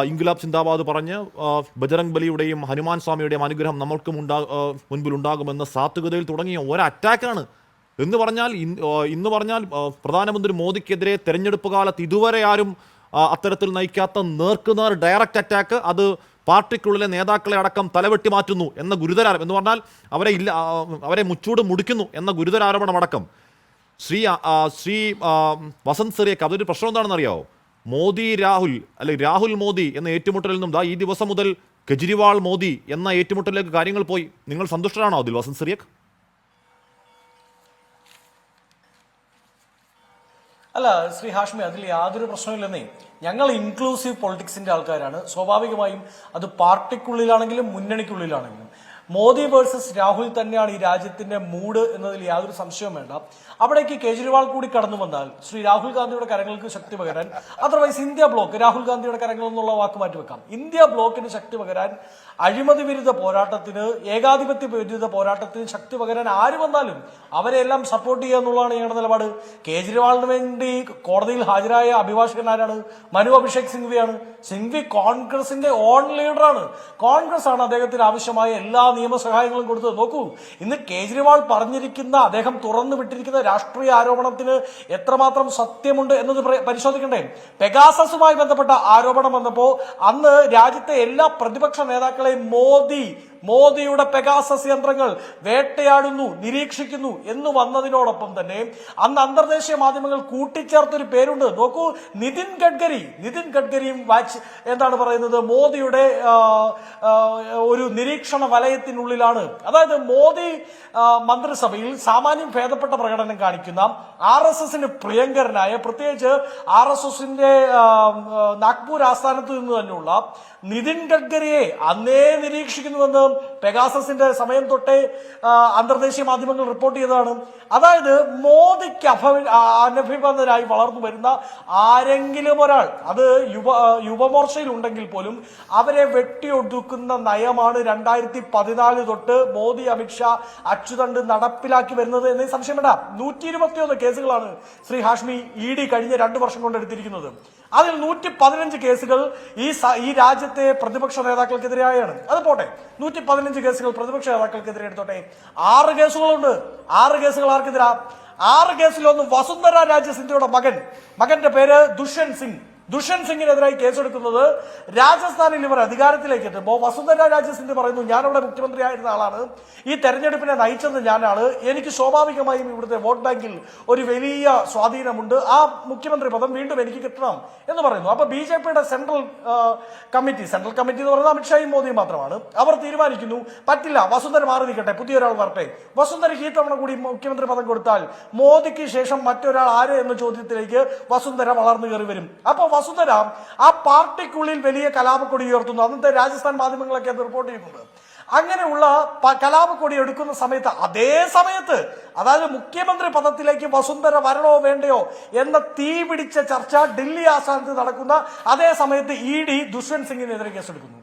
ഇൻകുലാബ് സിന്ദാബാദ് പറഞ്ഞ് ബജറംഗ് ബലിയുടെയും ഹനുമാൻ സ്വാമിയുടെയും അനുഗ്രഹം നമ്മൾക്കും മുൻപിൽ ഉണ്ടാകുമെന്ന് സാത്വികതയിൽ തുടങ്ങിയ ഒരു അറ്റാക്കാണ്. എന്ന് പറഞ്ഞാൽ ഇന്ന് പറഞ്ഞാൽ പ്രധാനമന്ത്രി മോദിക്കെതിരെ തെരഞ്ഞെടുപ്പ് കാലത്ത് ഇതുവരെ ആരും അത്തരത്തിൽ നയിക്കാത്ത നേർക്കുനേർ ഡയറക്റ്റ് അറ്റാക്ക്. അത് പാർട്ടിക്കുള്ളിലെ നേതാക്കളെ അടക്കം തലവെട്ടി മാറ്റുന്നു എന്ന ഗുരുതരാരോപണം, എന്ന് പറഞ്ഞാൽ അവരെ മുച്ചൂട് മുടിക്കുന്നു എന്ന ഗുരുതരാരോപണമടക്കം. ശ്രീ വസന്ത് സരിയക്ക് അതൊരു പ്രശ്നം എന്താണെന്ന് അറിയാമോ? മോദി രാഹുൽ അല്ലെങ്കിൽ രാഹുൽ മോദി എന്ന ഏറ്റുമുട്ടലിൽ നിന്നും ഈ ദിവസം മുതൽ കെജ്രിവാൾ മോദി എന്ന ഏറ്റുമുട്ടലിലേക്ക് കാര്യങ്ങൾ പോയി. നിങ്ങൾ സന്തുഷ്ടരാണോ അതിൽ, വസന്ത് സരിയക്ക്? അല്ല ശ്രീ ഹാഷ്മി, അതിൽ യാതൊരു പ്രശ്നമില്ലെന്നേ. ഞങ്ങൾ ഇൻക്ലൂസീവ് പൊളിറ്റിക്സിന്റെ ആൾക്കാരാണ്. സ്വാഭാവികമായും അത് പാർട്ടിക്കുള്ളിലാണെങ്കിലും മുന്നണിക്കുള്ളിലാണെങ്കിലും മോദി വേഴ്സസ് രാഹുൽ തന്നെയാണ് ഈ രാജ്യത്തിന്റെ മൂഡ് എന്നതിൽ യാതൊരു സംശയവും വേണ്ട. അവിടേക്ക് കേജ്രിവാൾ കൂടി കടന്നു വന്നാൽ ശ്രീ രാഹുൽ ഗാന്ധിയുടെ കരങ്ങൾക്ക് ശക്തി പകരാൻ, അതർവൈസ് ഇന്ത്യ ബ്ലോക്ക്, രാഹുൽ ഗാന്ധിയുടെ കരങ്ങൾ എന്നുള്ള വാക്ക് മാറ്റിവെക്കാം, ഇന്ത്യ ബ്ലോക്കിന് ശക്തി പകരാൻ, അഴിമതി വിരുദ്ധ പോരാട്ടത്തിന്, ഏകാധിപത്യ വിരുദ്ധ പോരാട്ടത്തിന് ശക്തി പകരാൻ ആര് വന്നാലും അവരെല്ലാം സപ്പോർട്ട് ചെയ്യുക എന്നുള്ളതാണ് ഞങ്ങളുടെ നിലപാട്. കേജ്രിവാളിന് വേണ്ടി കോടതിയിൽ ഹാജരായ അഭിഭാഷകൻ ആരാണ്? മനു അഭിഷേക് സിംഗ്വിയാണ്. സിംഗ്വി കോൺഗ്രസിന്റെ ഓൺ ലീഡറാണ്. കോൺഗ്രസ് ആണ് അദ്ദേഹത്തിന് ആവശ്യമായ എല്ലാ നിയമസഹായങ്ങളും കൊടുത്തത്. നോക്കൂ, ഇന്ന് കേജ്രിവാൾ പറഞ്ഞിരിക്കുന്ന, അദ്ദേഹം തുറന്നു വിട്ടിരിക്കുന്ന രാഷ്ട്രീയ ആരോപണത്തിന് എത്രമാത്രം സത്യമുണ്ട് എന്നത് പരിശോധിക്കണ്ടേ? പെഗാസസുമായി ബന്ധപ്പെട്ട ആരോപണം വന്നപ്പോ അന്ന് രാജ്യത്തെ എല്ലാ പ്രതിപക്ഷ നേതാക്കളെയും മോദിയുടെ പെഗാസസ് യന്ത്രങ്ങൾ വേട്ടയാടുന്നു, നിരീക്ഷിക്കുന്നു എന്ന് വന്നതിനോടൊപ്പം തന്നെ അന്ന് അന്തർദേശീയ മാധ്യമങ്ങൾ കൂട്ടിച്ചേർത്തൊരു പേരുണ്ട്. നോക്കൂ, നിതിൻ ഗഡ്കരിയും എന്താണ് പറയുന്നത്, മോദിയുടെ ഒരു നിരീക്ഷണ വലയത്തിനുള്ളിലാണ്. അതായത് മോദി മന്ത്രിസഭയിൽ സാമാന്യം ഭേദപ്പെട്ട പ്രകടനം കാണിക്കുന്ന RSSന് പ്രിയങ്കരനായ, പ്രത്യേകിച്ച് RSSന്റെ നാഗ്പൂർ ആസ്ഥാനത്ത് നിന്ന് തന്നെയുള്ള നിതിൻ ഗഡ്കരിയെ അന്നേ നിരീക്ഷിക്കുന്നുവെന്ന് പെഗാസസിന്റെ സമയം തൊട്ടേ അന്തർദേശീയ മാധ്യമങ്ങൾ റിപ്പോർട്ട് ചെയ്തതാണ്. അതായത് മോദിക്ക് അനഭിബന്ധനായി വളർന്നു വരുന്ന ആരെങ്കിലും ഒരാൾ, അത് യുവമോർച്ചയിൽ ഉണ്ടെങ്കിൽ പോലും അവരെ വെട്ടിയൊടുക്കുന്ന നയമാണ് 2014 തൊട്ട് മോദി, അമിത്ഷാ, അച്യുതണ്ട് നടപ്പിലാക്കി വരുന്നത് എന്നീ സംശയം വേണ്ട. 121 കേസുകളാണ് ശ്രീ ഹാഷ്മി ED കഴിഞ്ഞ 2 വർഷം കൊണ്ട് എടുത്തിരിക്കുന്നത്. അതിൽ 115 കേസുകൾ ഈ രാജ്യത്തെ പ്രതിപക്ഷ നേതാക്കൾക്കെതിരെയാണ്. അത് പോട്ടെ, 115 കേസുകൾ പ്രതിപക്ഷ നേതാക്കൾക്കെതിരെ എടുത്തോട്ടെ. 6 കേസുകളുണ്ട്. 6 കേസുകൾ ആർക്കെതിരാ? 6 കേസിലൊന്ന് വസുന്ധര രാജ സിന്ധ്യയുടെ മകന്റെ പേര് ദുഷ്യന്ത് സിംഗിനെതിരായി കേസെടുക്കുന്നത്. രാജസ്ഥാനിൽ ഇവർ അധികാരത്തിലേക്ക് എത്തുമ്പോൾ വസുന്ധര രാജ സിന്ധ്യ പറയുന്നു, ഞാനവിടെ മുഖ്യമന്ത്രിയായിരുന്ന ആളാണ്, ഈ തെരഞ്ഞെടുപ്പിനെ നയിച്ചത് ഞാനാണ്, എനിക്ക് സ്വാഭാവികമായും ഇവിടുത്തെ വോട്ട് ബാങ്കിൽ ഒരു വലിയ സ്വാധീനമുണ്ട്, ആ മുഖ്യമന്ത്രി പദം വീണ്ടും എനിക്ക് കിട്ടണം എന്ന് പറയുന്നു. അപ്പൊ BJPയുടെ സെൻട്രൽ കമ്മിറ്റി എന്ന് പറയുന്നത് അമിത്ഷായും മോദിയും മാത്രമാണ്. അവർ തീരുമാനിക്കുന്നു, പറ്റില്ല, വസുന്ധര മാറി നിൽക്കട്ടെ, പുതിയൊരാൾ വരട്ടെ, വസുന്ധരയ്ക്ക് ഈ തവണ കൂടി മുഖ്യമന്ത്രി പദം കൊടുത്താൽ മോദിക്ക് ശേഷം മറ്റൊരാൾ ആര് എന്ന ചോദ്യത്തിലേക്ക് വസുന്ധര വളർന്നു കയറി വരും. അപ്പൊ വസുന്ധര ആ പാർട്ടിക്കുള്ളിൽ വലിയ കലാപക്കൊടി ഉയർത്തുന്നു. അന്നത്തെ രാജസ്ഥാൻ മാധ്യമങ്ങളൊക്കെ അത് റിപ്പോർട്ട് ചെയ്യുന്നുണ്ട്. അങ്ങനെയുള്ള കലാപക്കൊടി എടുക്കുന്ന സമയത്ത്, അതേ സമയത്ത്, അതായത് മുഖ്യമന്ത്രി പദത്തിലേക്ക് വസുന്ധര വരണോ വേണ്ടയോ എന്ന തീ പിടിച്ച ചർച്ച ഡൽഹി ആസ്ഥാനത്ത് നടക്കുന്ന അതേ സമയത്ത് ED ദുഷ്യന്ത് സിംഗിനെതിരെ കേസെടുക്കുന്നു.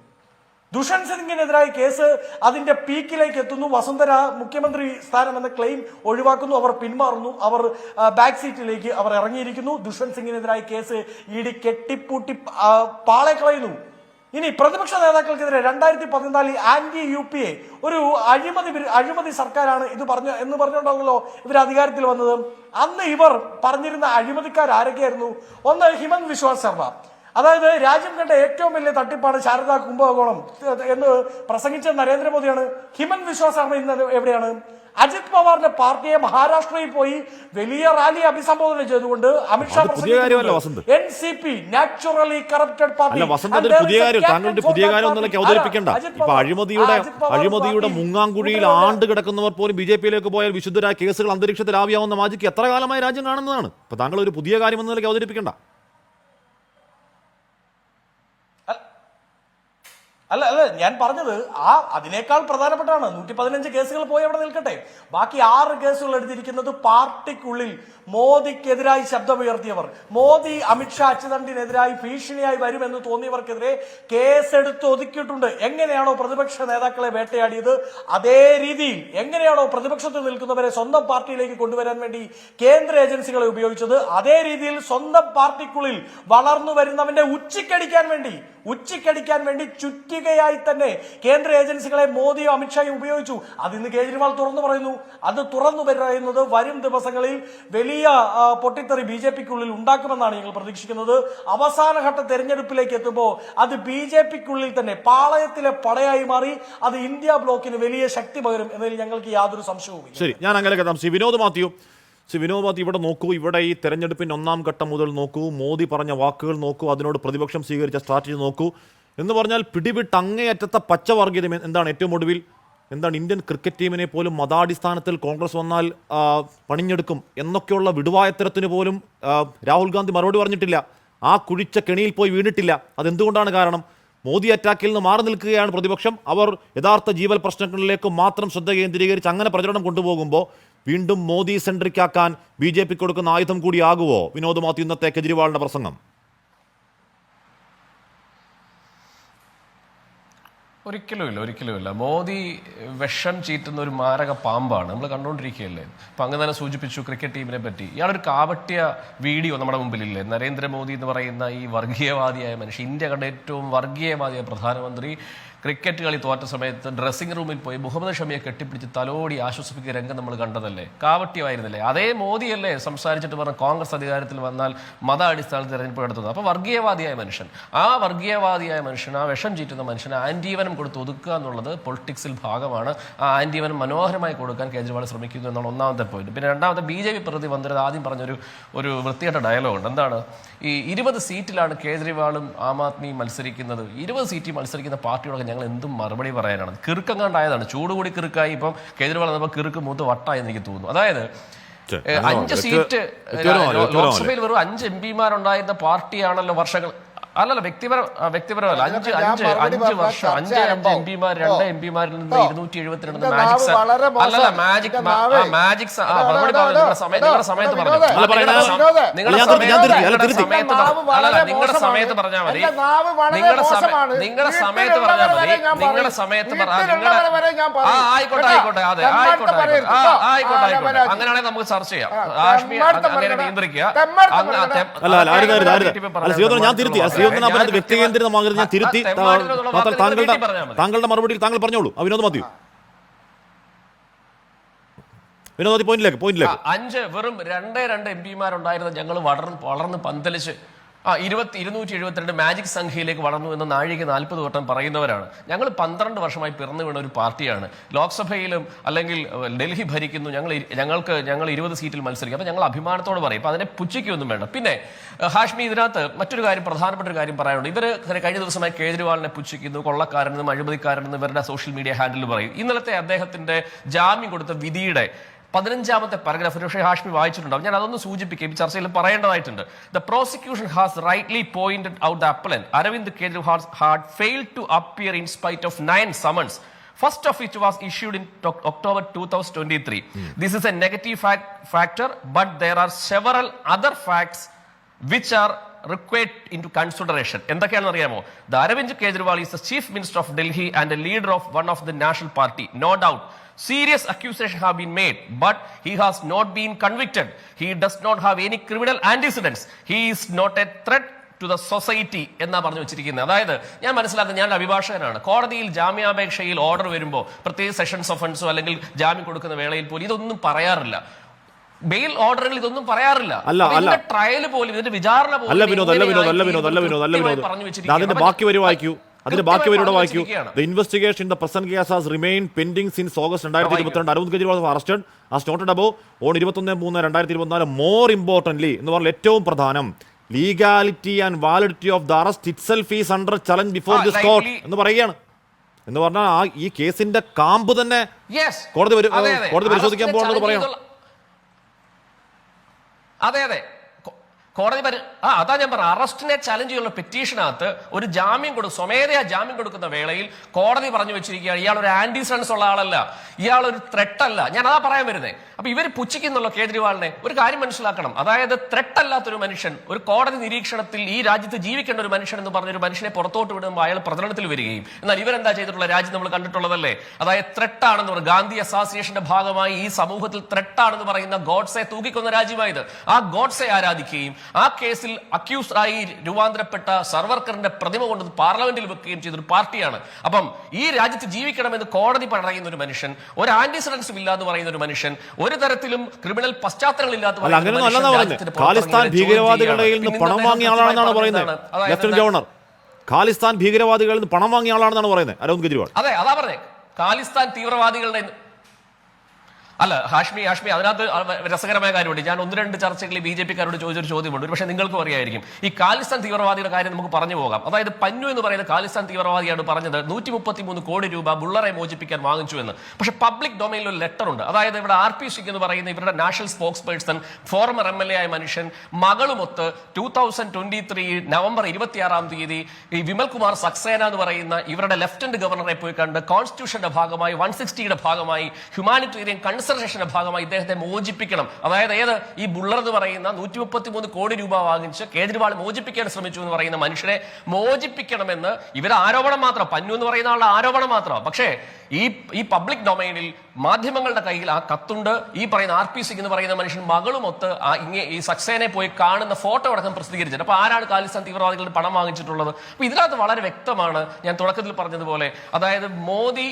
ദുഷ്യന്ത് സിംഗിനെതിരായ കേസ് അതിന്റെ പീക്കിലേക്ക് എത്തുന്നു. വസുന്ധര മുഖ്യമന്ത്രി സ്ഥാനം എന്ന ക്ലെയിം ഒഴിവാക്കുന്നു, അവർ പിന്മാറുന്നു, അവർ ബാക്ക് സീറ്റിലേക്ക് അവർ ഇറങ്ങിയിരിക്കുന്നു. ദുഷ്യന്ത് സിംഗിനെതിരായ കേസ് ED കെട്ടിപ്പൂട്ടി പാളെ ഇനി പ്രതിപക്ഷ നേതാക്കൾക്കെതിരെ 2014 ആന്റി UPA ഒരു അഴിമതി സർക്കാരാണ് ഇത് പറഞ്ഞുകൊണ്ടാണല്ലോ ഇവർ അധികാരത്തിൽ വന്നത്. അന്ന് ഇവർ പറഞ്ഞിരുന്ന അഴിമതിക്കാർ ആരൊക്കെയായിരുന്നു? ഒന്ന്, ഹിമന്ത് വിശ്വ ശർമ്മ. അതായത് രാജ്യം കണ്ട ഏറ്റവും വലിയ തട്ടിപ്പാണ് ശാരദാ കുംഭകോണം എന്ന് പ്രസംഗിച്ച നരേന്ദ്രമോദിയാണ്. ഹിമന്ത് വിശ്വ ശർമ്മ ഇന്ന് എവിടെയാണ്? അജിത് പവാറിന്റെ പാർട്ടിയെ മഹാരാഷ്ട്രയിൽ പോയി വലിയ റാലി അഭിസംബോധന ചെയ്തുകൊണ്ട് Amit Shah NCP naturally corrupted party. അഴിമതിയുടെ മുങ്ങാങ്കുഴിയിൽ ആണ്ട് കിടക്കുന്നവർ പോലും BJPയിലേക്ക് പോയാൽ വിശുദ്ധരായ കേസുകൾ അന്തരീക്ഷത്തിൽ ആവിയാവുന്ന മാജിക്ക് എത്ര കാലമായി രാജ്യം കാണുന്നതാണ്. ഇപ്പൊ താങ്കൾ ഒരു പുതിയ കാര്യം എന്ന നിലയ്ക്ക് അവതരിപ്പിക്കേണ്ട. അല്ല, ഞാൻ പറഞ്ഞത് അതിനേക്കാൾ പ്രധാനപ്പെട്ടാണ്. 115 കേസുകൾ പോയി അവിടെ നിൽക്കട്ടെ. ബാക്കി 6 കേസുകൾ എടുത്തിരിക്കുന്നത് പാർട്ടിക്കുള്ളിൽ മോദിക്കെതിരായി ശബ്ദമുയർത്തിയവർ, മോദി, അമിത്ഷാ, അച്യുതണ്ടിനെതിരായി ഭീഷണിയായി വരുമെന്ന് തോന്നിയവർക്കെതിരെ കേസെടുത്ത് ഒതുക്കിയിട്ടുണ്ട്. എങ്ങനെയാണോ പ്രതിപക്ഷ നേതാക്കളെ വേട്ടയാടിയത്, അതേ രീതിയിൽ എങ്ങനെയാണോ പ്രതിപക്ഷത്ത് നിൽക്കുന്നവരെ സ്വന്തം പാർട്ടിയിലേക്ക് കൊണ്ടുവരാൻ വേണ്ടി കേന്ദ്ര ഏജൻസികളെ ഉപയോഗിച്ചത്, അതേ രീതിയിൽ സ്വന്തം പാർട്ടിക്കുള്ളിൽ വളർന്നു വരുന്നവന്റെ ഉച്ചിക്കടിക്കാൻ വേണ്ടി ചുറ്റികയായി തന്നെ കേന്ദ്ര ഏജൻസികളെ മോദിയോ അമിത്ഷായും ഉപയോഗിച്ചു. അതിന്ന് കേജ്രിവാൾ തുറന്നു പറയുന്നു. അത് തുറന്നു പറയുന്നത് വരും ദിവസങ്ങളിൽ വലിയ പൊട്ടിത്തെറി BJPക്കുള്ളിൽ ഉണ്ടാക്കുമെന്നാണ് ഞങ്ങൾ പ്രതീക്ഷിക്കുന്നത്. അവസാനഘട്ട തെരഞ്ഞെടുപ്പിലേക്ക് എത്തുമ്പോൾ അത് BJPക്കുള്ളിൽ തന്നെ പാളയത്തിലെ പടയായി മാറി അത് ഇന്ത്യ ബ്ലോക്കിന് വലിയ ശക്തി പകരും എന്നതിൽ ഞങ്ങൾക്ക് യാതൊരു സംശയവുമില്ല. ശരി, ഞാൻ അങ്ങനെ കേൾക്കാം. വിനോദ് മാത്യു, ഇവിടെ നോക്കൂ, ഇവിടെ ഈ തെരഞ്ഞെടുപ്പിന്റെ 1ാം ഘട്ടം മുതൽ നോക്കൂ, മോദി പറഞ്ഞ വാക്കുകൾ നോക്കൂ, അതിനോട് പ്രതിപക്ഷം സ്വീകരിച്ച സ്ട്രാറ്റജി നോക്കൂ. എന്ന് പറഞ്ഞാൽ പിടിവിട്ട് അങ്ങേയറ്റത്തെ പച്ചവർഗീയത. എന്താണ് ഏറ്റവും ഒടുവിൽ ഇന്ത്യൻ ക്രിക്കറ്റ് ടീമിനെ പോലും മതാടിസ്ഥാനത്തിൽ കോൺഗ്രസ് വന്നാൽ പണിഞ്ഞെടുക്കും എന്നൊക്കെയുള്ള വിടുവായത്തരത്തിന് പോലും രാഹുൽ ഗാന്ധി മറുപടി പറഞ്ഞിട്ടില്ല. ആ കുഴിച്ച കെണിയിൽ പോയി വീണിട്ടില്ല. അതെന്തുകൊണ്ടാണ് കാരണം? മോദി അറ്റാക്കിൽ നിന്ന് മാറി നിൽക്കുകയാണ് പ്രതിപക്ഷം. അവർ യഥാർത്ഥ ജീവൽ പ്രശ്നങ്ങളിലേക്ക് മാത്രം ശ്രദ്ധ കേന്ദ്രീകരിച്ച് അങ്ങനെ പ്രചരണം കൊണ്ടുപോകുമ്പോൾ വീണ്ടും മോദി സെൻട്രിക് ആക്കാൻ BJP കൊടുക്കുന്ന ആയുധം കൂടിയാകുമോ വിനോദ് മാത്യു ഇന്നത്തെ കെജ്രിവാളിന്റെ പ്രസംഗം? ഒരിക്കലുമില്ല. മോദി വിഷം ചീറ്റുന്ന ഒരു മാരക പാമ്പാണ്, നമ്മൾ കണ്ടുകൊണ്ടിരിക്കുകയല്ലേ. അപ്പം അങ്ങ് തന്നെ സൂചിപ്പിച്ചു ക്രിക്കറ്റ് ടീമിനെ പറ്റി. ഇയാളൊരു കാപട്യ വീഡിയോ നമ്മുടെ മുമ്പിലില്ലേ, നരേന്ദ്രമോദി എന്ന് പറയുന്ന ഈ വർഗീയവാദിയായ മനുഷ്യൻ, ഇന്ത്യ കണ്ട ഏറ്റവും വർഗീയവാദിയായ പ്രധാനമന്ത്രി ക്രിക്കറ്റ് കളി തോറ്റ സമയത്ത് ഡ്രസ്സിംഗ് റൂമിൽ പോയി മുഹമ്മദ് ഷമിയെ കെട്ടിപ്പിടിച്ച് തലോടി ആശ്വസിപ്പിക്കുന്ന രംഗം നമ്മൾ കണ്ടതല്ലേ, കാവട്യമായിരുന്നില്ലേ? അതേ മോദിയല്ലേ സംസാരിച്ചിട്ട് പറഞ്ഞ കോൺഗ്രസ് അധികാരത്തിൽ വന്നാൽ മത അടിസ്ഥാനത്തിൽ തെരഞ്ഞെടുപ്പ് നടത്തുന്നത്. അപ്പോൾ വർഗീയവാദിയായ മനുഷ്യൻ, ആ വർഗീയവാദിയായ മനുഷ്യൻ, ആ വിഷം ചീറ്റുന്ന മനുഷ്യന് ആന്റീവനം കൊടുത്ത് ഒതുക്കുക എന്നുള്ളത് പൊളിറ്റിക്സിൽ ഭാഗമാണ്. ആ ആന്റീവനം മനോഹരമായി കൊടുക്കാൻ കേജ്രിവാൾ ശ്രമിക്കുന്നു എന്നുള്ള ഒന്നാമത്തെ പോയിന്റ്. പിന്നെ രണ്ടാമത്തെ BJP പ്രതി വന്നത് ആദ്യം പറഞ്ഞൊരു വൃത്തികെട്ട ഡയലോഗുണ്ട്. എന്താണ് ഈ 20 സീറ്റിലാണ് കേജ്രിവാളും ആം ആദ്മിയും മത്സരിക്കുന്നത്, 20 സീറ്റിൽ മത്സരിക്കുന്ന പാർട്ടിയോടൊക്കെ ഞങ്ങൾ എന്തും മറുപടി പറയാനാണ്? കിറുക്കങ്ങാണ്ടായതാണ്, ചൂടുകൂടി കിറുക്കായി. ഇപ്പം കേജ്രിവാൾ വന്നപ്പോൾ കിറുക്ക് മൂത്ത് വട്ടായെന്ന് എനിക്ക് തോന്നുന്നു. അതായത് 5 സീറ്റ് ലോക്സഭയിൽ വെറും 5 MP-മാരുണ്ടായിരുന്ന പാർട്ടിയാണല്ലോ വർഷങ്ങൾ. അല്ലല്ല, വ്യക്തിപരമല്ല. 5 വർഷം 5 MP-മാർ 2 MP-മാരിൽ നിന്ന് 272 മാജിക് നിങ്ങളുടെ സമയത്ത് പറഞ്ഞു. നിങ്ങളുടെ സമയത്ത് പറഞ്ഞാൽ മതി. ആയിക്കോട്ടെ. അങ്ങനെയാണെങ്കിൽ നമുക്ക് ചർച്ച ചെയ്യാം. അങ്ങനെ നിയന്ത്രിക്കുക. വ്യക്തികേന്ദ്രിതമാകരുത്. ഞാൻ തിരുത്തി. താങ്കളുടെ മറുപടിയിൽ താങ്കൾ പറഞ്ഞോളൂ. വിനോദ് മാത്യു പോയിന്റിലേക്ക്. 5 വെറും 2 MP-മാരുണ്ടായിരുന്ന ഞങ്ങൾ വളർന്ന് പന്തലിച്ച് 272 മാജിക് സംഖ്യയിലേക്ക് വളർന്നു എന്ന നാഴിക 40 വട്ടം പറയുന്നവരാണ് ഞങ്ങൾ. 12 വർഷമായി പിറന്നു വീണ ഒരു പാർട്ടിയാണ്. ലോക്സഭയിലും അല്ലെങ്കിൽ ഡൽഹി ഭരിക്കുന്നു, ഞങ്ങൾ 20 സീറ്റിൽ മത്സരിക്കും. അപ്പം ഞങ്ങൾ അഭിമാനത്തോട് പറയും. അപ്പം അതിനെ പുച്ഛിക്കൊന്നും വേണ്ട. പിന്നെ ഹാഷ്മി, ഇതിനകത്ത് മറ്റൊരു കാര്യം, പ്രധാനപ്പെട്ട ഒരു കാര്യം പറയാനുണ്ട്. ഇവർ കഴിഞ്ഞ ദിവസമായി കേജ്രിവാളിനെ പുച്ഛിക്കുന്നു, കൊള്ളക്കാരനെന്നും അഴിമതിക്കാരനെന്നും ഇവരുടെ സോഷ്യൽ മീഡിയ ഹാൻഡിൽ പറയും. ഇന്നലത്തെ അദ്ദേഹത്തിന്റെ ജാമ്യം കൊടുത്ത വിധിയുടെ 15ാമത്തെ പാരഗ്രാഫ് പക്ഷേ ഹാഷ്മി വായിച്ചിട്ടുണ്ടാവും. ഞാൻ അതൊന്ന് സൂചിപ്പിക്കും, ചർച്ചയിൽ പറയേണ്ടതായിട്ടുണ്ട്. The prosecution has rightly pointed out the appellant Arvind Kejriwal had failed to appear in spite of 9 summons, first of which was issued in October 2023. This is a negative factor, but there are several other facts which are required into consideration. എന്തൊക്കെയാണെന്ന് അറിയാമോ? The Arvind Kejriwal is the chief minister of Delhi and a leader of one of the national party. No doubt serious accusations have been made, but he has not been convicted. He does not have any criminal antecedents. He is not a threat to the society എന്നാ പറഞ്ഞു വെച്ചിരിക്കുന്നത്. അതായത് ഞാൻ മനസ്സിലാക്കുന്നത്, ഞാൻ അഭിഭാഷകനാണ്, കോടതിയിൽ ജാമ്യാപേക്ഷയിൽ order വരുമ്പോൾ പ്രത്യേകിച്ച് സെഷൻസ് ഒഫൻസോ അല്ലെങ്കിൽ ജാമ്യം കൊടുക്കുന്ന വേളയിൽ പോലും ഇതൊന്നും പറയാറില്ല. ബെയിൽ ഓർഡറുകൾ ഇതൊന്നും പറയാറില്ല. ട്രയൽ പോലും, ഇതിന്റെ വിചാരണ പോലും അതിന്റെ ബാക്കി വരി വായിക്കൂ. അതിന്റെ ബാക്കി വരിയുടെ വായിക്കൂ. The investigation in the present case has remained pending since August 2022. Arvind Kejriwal was arrested as noted above on 21/3/2024. More importantly എന്ന് പറഞ്ഞാൽ ഏറ്റവും പ്രധാനം, legality and validity of the arrest itself is under challenge before this court എന്ന് പറയുകയാണ്. എന്ന് പറഞ്ഞാൽ ഈ കേസിന്റെ കാമ്പ് തന്നെ കോടതി പരിശോധിക്കാൻ പോകുന്നത് പറയണം. അതെ കോടതി അതാ ഞാൻ പറഞ്ഞ അറസ്റ്റിനെ ചലഞ്ച് ചെയ്യുന്ന പെറ്റീഷനകത്ത് ഒരു സ്വമേധയാ ജാമ്യം കൊടുക്കുന്ന വേളയിൽ കോടതി പറഞ്ഞു വെച്ചിരിക്കുകയാണ് ഇയാൾ ഒരു ആന്റിസെൻസ് ഉള്ള ആളല്ല, ഇയാൾ ഒരു ത്രെട്ട് അല്ല. ഞാൻ അതാ പറയാൻ വരുന്നത്. അപ്പൊ ഇവർ പുച്ഛിക്കുന്നല്ലോ കേജ്രിവാളിനെ. ഒരു കാര്യം മനസ്സിലാക്കണം, അതായത് ത്രെട്ട് അല്ലാത്തൊരു മനുഷ്യൻ, ഒരു കോടതി നിരീക്ഷണത്തിൽ ഈ രാജ്യത്ത് ജീവിക്കേണ്ട ഒരു മനുഷ്യൻ എന്ന് പറഞ്ഞൊരു മനുഷ്യനെ പുറത്തോട്ട് വിടുമ്പോൾ അയാൾ പ്രചരണത്തിൽ വരികയും, എന്നാൽ ഇവരെന്താ ചെയ്തിട്ടുള്ള രാജ്യം നമ്മൾ കണ്ടിട്ടുള്ളതല്ലേ? അതായത് ത്രെട്ടാണെന്ന് പറയുന്നത് ഗാന്ധി അസോസിയേഷന്റെ ഭാഗമായി ഈ സമൂഹത്തിൽ ത്രെട്ടാണെന്ന് പറയുന്ന ഗോഡ്സെ തൂക്കിക്കൊന്ന രാജ്യമായത്. ആ ഗോഡ്സെ ആരാധിക്കുകയും ആ കേസിൽ അക്യൂസ്ഡ് ആയി രൂപാന്തരപ്പെട്ട സർവർക്കറിന്റെ പ്രതിമ കൊണ്ട് പാർലമെന്റിൽ വെക്കുകയും ചെയ്തൊരു പാർട്ടിയാണ്. അപ്പം ഈ രാജ്യത്ത് ജീവിക്കണമെന്ന് കോടതി പറയുന്ന ഒരു മനുഷ്യൻ, ഒരു ആന്റിസിഡൻസും ഇല്ലാന്ന് പറയുന്ന ഒരു മനുഷ്യൻ, ഒരു തരത്തിലും ക്രിമിനൽ പശ്ചാത്തലങ്ങളില്ലാത്ത ഖാലിസ്ഥാൻ ഭീകരവാദികളുടെ പണം വാങ്ങിയ ആളാണെന്നാണ് പറയുന്നത് ലഫ്റ്റനന്റ് ഗവർണർ. ഖാലിസ്ഥാൻ ഭീകരവാദികളിൽ നിന്ന് പണം വാങ്ങിയ ആളാണെന്നാണ് പറയുന്നത് അരവിന്ദ് കെജ്രിവാൾ. അതെ, അതാ പറഞ്ഞേ, ഖാലിസ്ഥാൻ തീവ്രവാദികളുടെ അല്ല ഹാഷ്മി അതിനകത്ത് രസകരമായ കാര്യമുണ്ട്. ഞാൻ ഒന്ന് രണ്ട് ചർച്ചകളിൽ BJP-കാരോട് ചോദിച്ചൊരു ചോദ്യമുണ്ട്, പക്ഷേ നിങ്ങൾക്കും അറിയായിരിക്കും. ഈ ഖാലിസ്ഥാൻ തീവ്രവാദിയുടെ കാര്യം നമുക്ക് പറഞ്ഞു പോകാം. അതായത് പന്നു എന്ന് പറയുന്ന ഖാലിസ്ഥാൻ തീവ്രവാദിയാണ് പറഞ്ഞത് 133 കോടി രൂപ ബുള്ളറെ മോചിപ്പിക്കാൻ വാങ്ങിച്ചു എന്ന്. പക്ഷേ പബ്ലിക് ഡൊമൈനിൽ ഒരു ലെറ്റർ ഉണ്ട്. അതായത് ഇവിടെ RP സിംഗ് എന്ന് പറയുന്ന ഇവരുടെ national spokes person, former MLA ആയ മനുഷ്യൻ മകളുമൊത്ത് 2023 നവംബർ 26-ാം തീയതി ഈ വിമൽ കുമാർ സക്സേന എന്ന് പറയുന്ന ഇവരുടെ ലെഫ്റ്റനന്റ് ഗവർണറെ പോയി കണ്ട് കോൺസ്റ്റിറ്റ്യൂഷന്റെ ഭാഗമായി 160യുടെ ഭാഗമായി ഹ്യൂമാനിറ്റേറിയൻ കൺസർവേഷന്റെ ഭാഗമായി ഇദ്ദേഹത്തെ മോചിപ്പിക്കണം. അതായത് ഈ ബുള്ളർ എന്ന് പറയുന്ന 133 കോടി രൂപ വാങ്ങിച്ച് കേജ്രിവാൾ മോചിപ്പിക്കാൻ ശ്രമിച്ചു എന്ന് പറയുന്ന മനുഷ്യനെ മോചിപ്പിക്കണമെന്ന് ഇവരെ ആരോപണം മാത്രം, പന്നു എന്ന് പറയുന്ന ആളുടെ ആരോപണം മാത്രം. പക്ഷേ ഈ പബ്ലിക് ഡൊമൈനിൽ മാധ്യമങ്ങളുടെ കയ്യിൽ ആ കത്തുണ്ട്. ഈ പറയുന്ന RP സിംഗ് എന്ന് പറയുന്ന മനുഷ്യൻ മകളുമൊത്ത് ഈ സക്സേനെ പോയി കാണുന്ന ഫോട്ടോ അടക്കം പ്രസിദ്ധീകരിച്ചത്. അപ്പൊ ആരാണ് ഖാലിസ്ഥാൻ തീവ്രവാദികളുടെ പണം വാങ്ങിച്ചിട്ടുള്ളത്? അപ്പൊ ഇതിനകത്ത് വളരെ വ്യക്തമാണ് ഞാൻ തുടക്കത്തിൽ പറഞ്ഞതുപോലെ. അതായത് മോദി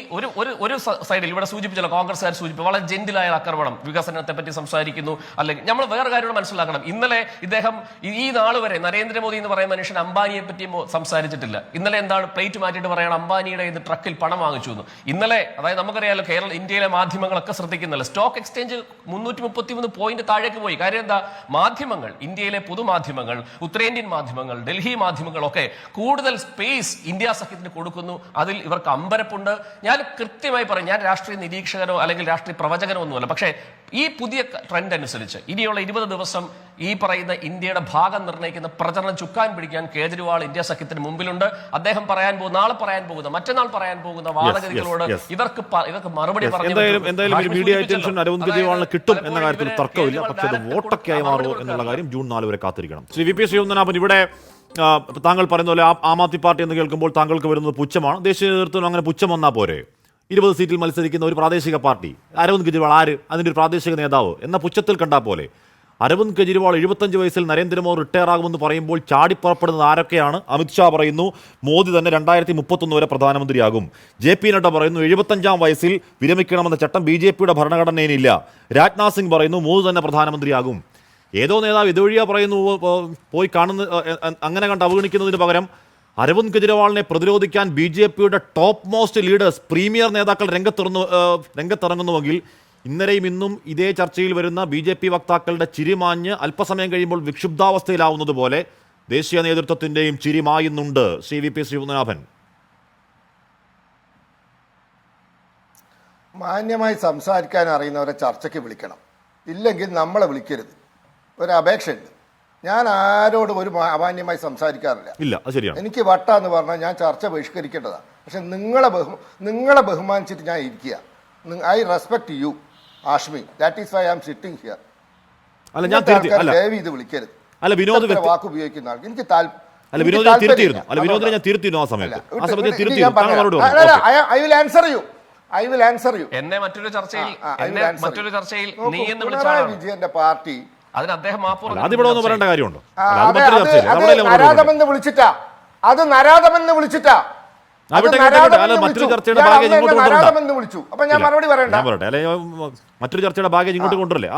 ഒരു സൈഡിൽ ഇവിടെ സൂചിപ്പിച്ചല്ലോ, കോൺഗ്രസ്സുകാർ സൂചിപ്പിച്ചു വളരെ ജെന്റിലായ ആക്രമണം, വികസനത്തെ പറ്റി സംസാരിക്കുന്നു. അല്ലെങ്കിൽ നമ്മൾ വേറെ കാര്യം മനസ്സിലാക്കണം, ഇന്നലെ ഇദ്ദേഹം ഈ നാൾ വരെ നരേന്ദ്രമോദി എന്ന് പറയുന്ന മനുഷ്യൻ അംബാനിയെ പറ്റി സംസാരിച്ചിട്ടില്ല. ഇന്നലെ എന്താണ് പ്ലേറ്റ് മാറ്റിയിട്ട് പറയണം അംബാനിയുടെ ട്രക്കിൽ പണം വാങ്ങിച്ചു എന്ന്. ഇന്നലെ അതായത് നമുക്കറിയാലോ ഇന്ത്യയിലെ മാധ്യമങ്ങളൊക്കെ ശ്രദ്ധിക്കുന്നില്ല, സ്റ്റോക്ക് എക്സ്ചേഞ്ച് 333 പോയിന്റ് താഴേക്ക് പോയി. കാര്യം എന്താ? മാധ്യമങ്ങൾ, ഇന്ത്യയിലെ പൊതുമാധ്യമങ്ങൾ, ഉത്തരേന്ത്യൻ മാധ്യമങ്ങൾ, ഡൽഹി മാധ്യമങ്ങളൊക്കെ കൂടുതൽ സ്പേസ് ഇന്ത്യ സഖ്യത്തിന് കൊടുക്കുന്നു. അതിൽ ഇവർക്ക് അമ്പരപ്പുണ്ട്. ഞാൻ കൃത്യമായി പറയും, ഞാൻ രാഷ്ട്രീയ നിരീക്ഷകനോ അല്ലെങ്കിൽ രാഷ്ട്രീയ പ്രവചകനോ ഒന്നുമല്ല. പക്ഷേ ഈ പുതിയ ട്രെൻഡ് അനുസരിച്ച് ഇനിയുള്ള 20 ദിവസം ഈ പറയുന്ന ഇന്ത്യയുടെ ഭാഗം നിർണ്ണയിക്കുന്ന പ്രചരണം ചുക്കാൻ പിടിക്കാൻ കേജ്രിവാൾ ഇന്ത്യ സഖ്യത്തിന് മുമ്പിലുണ്ട്. അദ്ദേഹം നാളെ പറയാൻ പോകുന്ന, മറ്റന്നാൾ പറയാൻ പോകുന്ന വാദഗതികളോട് ഇവർക്ക് മറുപടി എന്തായാലും മീഡിയ അറ്റൻഷൻ അരവിന്ദ് കെജ്രിവാളിന് കിട്ടും എന്ന കാര്യത്തിൽ തർക്കമില്ല. പക്ഷേ അത് വോട്ടൊക്കെയായി മാറുമോ എന്നുള്ള കാര്യം ജൂൺ 4 വരെ കാത്തിരിക്കണം. ശ്രീ VP ശ്രീധരനാഭൻ, ഇവിടെ താങ്കൾ പറയുന്ന പോലെ ആം ആദ്മി പാർട്ടി എന്ന് കേൾക്കുമ്പോൾ താങ്കൾക്ക് വരുന്നത് പുച്ഛമാണ്. ദേശീയ നേതൃത്വം അങ്ങനെ പുച്ഛം വന്നാൽ പോരെ? 20 സീറ്റിൽ മത്സരിക്കുന്ന ഒരു പ്രാദേശിക പാർട്ടി, അരവിന്ദ് കെജ്രിവാൾ ആര്, അതിൻ്റെ ഒരു പ്രാദേശിക നേതാവ് എന്ന പുച്ഛത്തിൽ കണ്ടാൽ പോലെ? അരവിന്ദ് കെജ്രിവാൾ 75 വയസ്സിൽ നരേന്ദ്രമോദി റിട്ടയർ ആകുമെന്ന് പറയുമ്പോൾ ചാടിപ്പുറപ്പെടുന്നത് ആരൊക്കെയാണ്? അമിത്ഷാ പറയുന്നു മോദി തന്നെ 2031 വരെ പ്രധാനമന്ത്രിയാകും. JP നഡ്ഡ പറയുന്നു 75-ാം വയസ്സിൽ വിരമിക്കണമെന്ന ചട്ടം BJP-യുടെ ഭരണഘടനയിലില്ല. രാജ്നാഥ് സിംഗ് പറയുന്നു മോദി തന്നെ പ്രധാനമന്ത്രിയാകും. ഏതോ നേതാവ് ഇതുവഴിയാ പറയുന്നു പോയി കാണുന്ന, അങ്ങനെ കണ്ട് അവഗണിക്കുന്നതിന് പകരം അരവിന്ദ് കെജ്രിവാളിനെ പ്രതിരോധിക്കാൻ BJP-യുടെ ടോപ്പ് മോസ്റ്റ് ലീഡേഴ്സ്, പ്രീമിയർ നേതാക്കൾ രംഗത്തിറങ്ങുന്നുവെങ്കിൽ ഇന്നലെയും ഇന്നും ഇതേ ചർച്ചയിൽ വരുന്ന BJP വക്താക്കളുടെ ചിരിമാഞ്ഞ് അല്പസമയം കഴിയുമ്പോൾ വിക്ഷുബ്ധാവസ്ഥയിലാവുന്നത് പോലെ ദേശീയ നേതൃത്വത്തിന്റെയും ചിരിമായുന്നുണ്ട്. ശ്രീ VP ശ്രീധരനാഭൻ, മാന്യമായി സംസാരിക്കാൻ അറിയുന്നവരെ ചർച്ചയ്ക്ക് വിളിക്കണം, ഇല്ലെങ്കിൽ നമ്മളെ വിളിക്കരുത്. ഒരു അപേക്ഷയുണ്ട്. ഞാൻ ആരോടും ഒരു അമാന്യമായി സംസാരിക്കാറില്ല. ഇല്ല, അത് ശരിയാണ്. എനിക്ക് വട്ടാന്ന് പറഞ്ഞാൽ ഞാൻ ചർച്ച ബഹിഷ്കരിക്കേണ്ടതാണ്. പക്ഷെ നിങ്ങളെ ബഹുമാനിച്ചിട്ട് ഞാൻ ഇരിക്കുക. I respect you Ashmi, that is why I am sitting here. അല്ല, ഞാൻ ദയവ് ഇത് വിളിക്കരുത്. അല്ല, വിനോദ് വാക്ക് ഉപയോഗിക്കുന്ന ആൾക്ക് എനിക്ക് വിനോദിനെ ഞാൻ തിരുത്തിയിരുന്നു. ആ സമയത്ത് ഐ വിൽ ആൻസർ യു. എന്നെ മറ്റൊരു ചർച്ചയിൽ നീ എന്ന് പിണറായി വിജയന്റെ പാർട്ടി അതിവിടെ ഒന്നും പറയേണ്ട കാര്യമുണ്ടോ? നരാധമെന്ന് വിളിച്ചിട്ടാ, അത് നരാധമെന്ന് വിളിച്ചിട്ടാ, മറ്റൊരു ചർച്ചയുടെ ഭാഗ്യം നരാധമെന്ന് വിളിച്ചു. അപ്പൊ ഞാൻ മറുപടി പറയണ്ട. മറ്റൊരു ചർച്ചയുടെ ഭാഗ്യം ഇങ്ങോട്ട് കൊണ്ടുവരല്ലേ?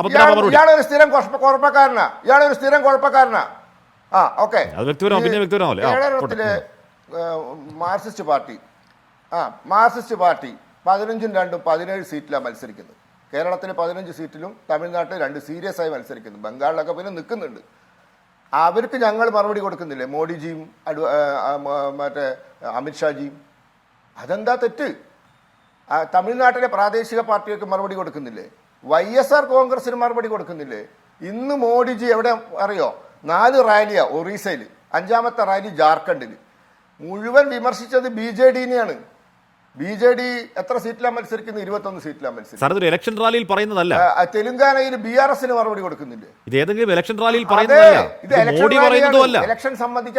ഇയാളൊരു സ്ഥിരം കുഴപ്പക്കാരനാ. ഓക്കെ, കേരളത്തിലെ മാർക്സിസ്റ്റ് പാർട്ടി 15-2 17 സീറ്റിലാണ് മത്സരിക്കുന്നത്. കേരളത്തിൽ 15 സീറ്റിലും തമിഴ്നാട്ടിൽ 2 സീരിയസ് ആയി മത്സരിക്കുന്നു. ബംഗാളിലൊക്കെ പിന്നെ നിൽക്കുന്നുണ്ട്. അവർക്ക് ഞങ്ങൾ മറുപടി കൊടുക്കുന്നില്ലേ? മോഡിജിയും മറ്റേ അമിത്ഷാജിയും. അതെന്താ തെറ്റ്? തമിഴ്നാട്ടിലെ പ്രാദേശിക പാർട്ടികൾക്ക് മറുപടി കൊടുക്കുന്നില്ലേ? YSR കോൺഗ്രസിന് മറുപടി കൊടുക്കുന്നില്ലേ? ഇന്ന് മോഡിജി എവിടെ അറിയോ? 4 റാലിയാ ഒറീസയിൽ, 5ാമത്തെ റാലി ജാർഖണ്ഡിൽ. മുഴുവൻ വിമർശിച്ചത് BJD-നെയാണ്. BJD എത്ര സീറ്റിലാണ് മത്സരിക്കുന്നത്? 21 സീറ്റിലാണ് മത്സരിക്കുന്നത്. ഇലക്ഷൻ റാലിയിൽ പറയുന്നതല്ല. തെലുങ്കാനയിൽ BRS-ന് മറുപടി കൊടുക്കുന്നില്ലേ? ഇത് ഏതെങ്കിലും ഇലക്ഷൻ റാലിയിൽ പറയുന്നതല്ല. മോഡി പറയുന്നതുമല്ല. ഇലക്ഷൻ സംബന്ധിച്ച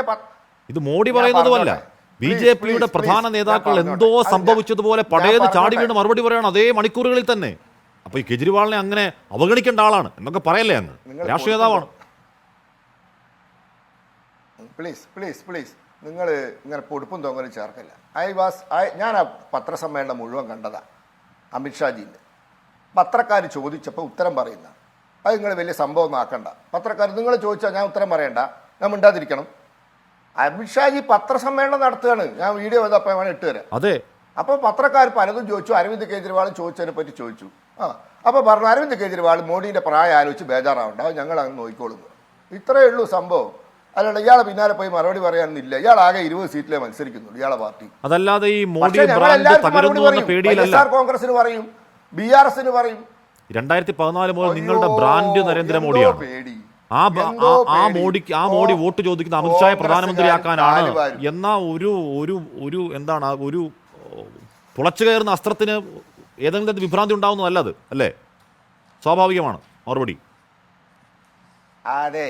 ഇത് മോഡി പറയുന്നതുമല്ല. BJP-യുടെ പ്രധാന നേതാക്കൾ എന്തോ സംഭവിച്ചതുപോലെ പടയെന്ന് ചാടി വീണ് മറുപടി പറയണം അതേ മണിക്കൂറുകളിൽ തന്നെ. അപ്പൊ ഈ കെജ്രിവാളിനെ അങ്ങനെ അവഗണിക്കേണ്ട ആളാണ് എന്നൊക്കെ പറയല്ലേ? അങ്ങ് രാഷ്ട്രീയ നേതാവാണ്. പ്ലീസ് നിങ്ങൾ ഇങ്ങനെ പൊടുപ്പും തൊങ്ങലും ചേർക്കല്ല. ഞാൻ ആ പത്രസമ്മേളനം മുഴുവൻ കണ്ടതാ. അമിത്ഷാജിൻ്റെ പത്രക്കാർ ചോദിച്ചപ്പോൾ ഉത്തരം പറയുന്ന അത് നിങ്ങൾ വലിയ സംഭവം ആക്കണ്ട. പത്രക്കാർ നിങ്ങൾ ചോദിച്ചാൽ ഞാൻ ഉത്തരം പറയണ്ട, ഞാൻ മിണ്ടാതിരിക്കണം. അമിത്ഷാജി പത്രസമ്മേളനം നടത്തുകയാണ്. ഞാൻ വീഡിയോ ചെയ്തപ്പോൾ വേണം ഇട്ടുതരാം. അതെ. അപ്പോൾ പത്രക്കാർ പലതും ചോദിച്ചു. അരവിന്ദ് കെജ്രിവാളും ചോദിച്ചതിനെ പറ്റി ചോദിച്ചു. അപ്പോൾ പറഞ്ഞു അരവിന്ദ് കെജ്രിവാൾ മോഡിയുടെ പ്രായം ആലോചിച്ച് ബേജാറാവണ്ട, ഞങ്ങൾ അങ്ങ് നോക്കിക്കോളുന്നു. ഇത്രയേ ഉള്ളൂ സംഭവം. അല്ലാണ്ട് ഇയാളെ പിന്നാലെ പോയി മറുപടി പറയാനൊന്നില്ല. ഇയാൾ ആകെ 20 സീറ്റിലേ മത്സരിക്കുന്നുള്ളൂ ഇയാളെ പാർട്ടി. അതല്ലാതെ ഈ മോഡി പക്ഷേ ബ്രാൻഡ് തകരുന്നു എന്ന പേടിയിലല്ല. കോൺഗ്രസിന് പറയും, BRS പറയും. 2014 മുതൽ നിങ്ങളുടെ ബ്രാൻഡ് നരേന്ദ്രമോദിയാണ്. പേടി. ആ മോഡി വോട്ട് ചോദിക്കുന്ന അമിത്ഷായെ പ്രധാനമന്ത്രിയാക്കാനാണ് എന്ന ഒരു എന്താണ് ഒരു തുളച്ചു കയറുന്ന അസ്ത്രത്തിന് ഏതെങ്കിലും തരത്തിൽ വിഭ്രാന്തി ഉണ്ടാവുന്നതല്ലത് അല്ലേ? സ്വാഭാവികമാണ് മറുപടി. അതെ,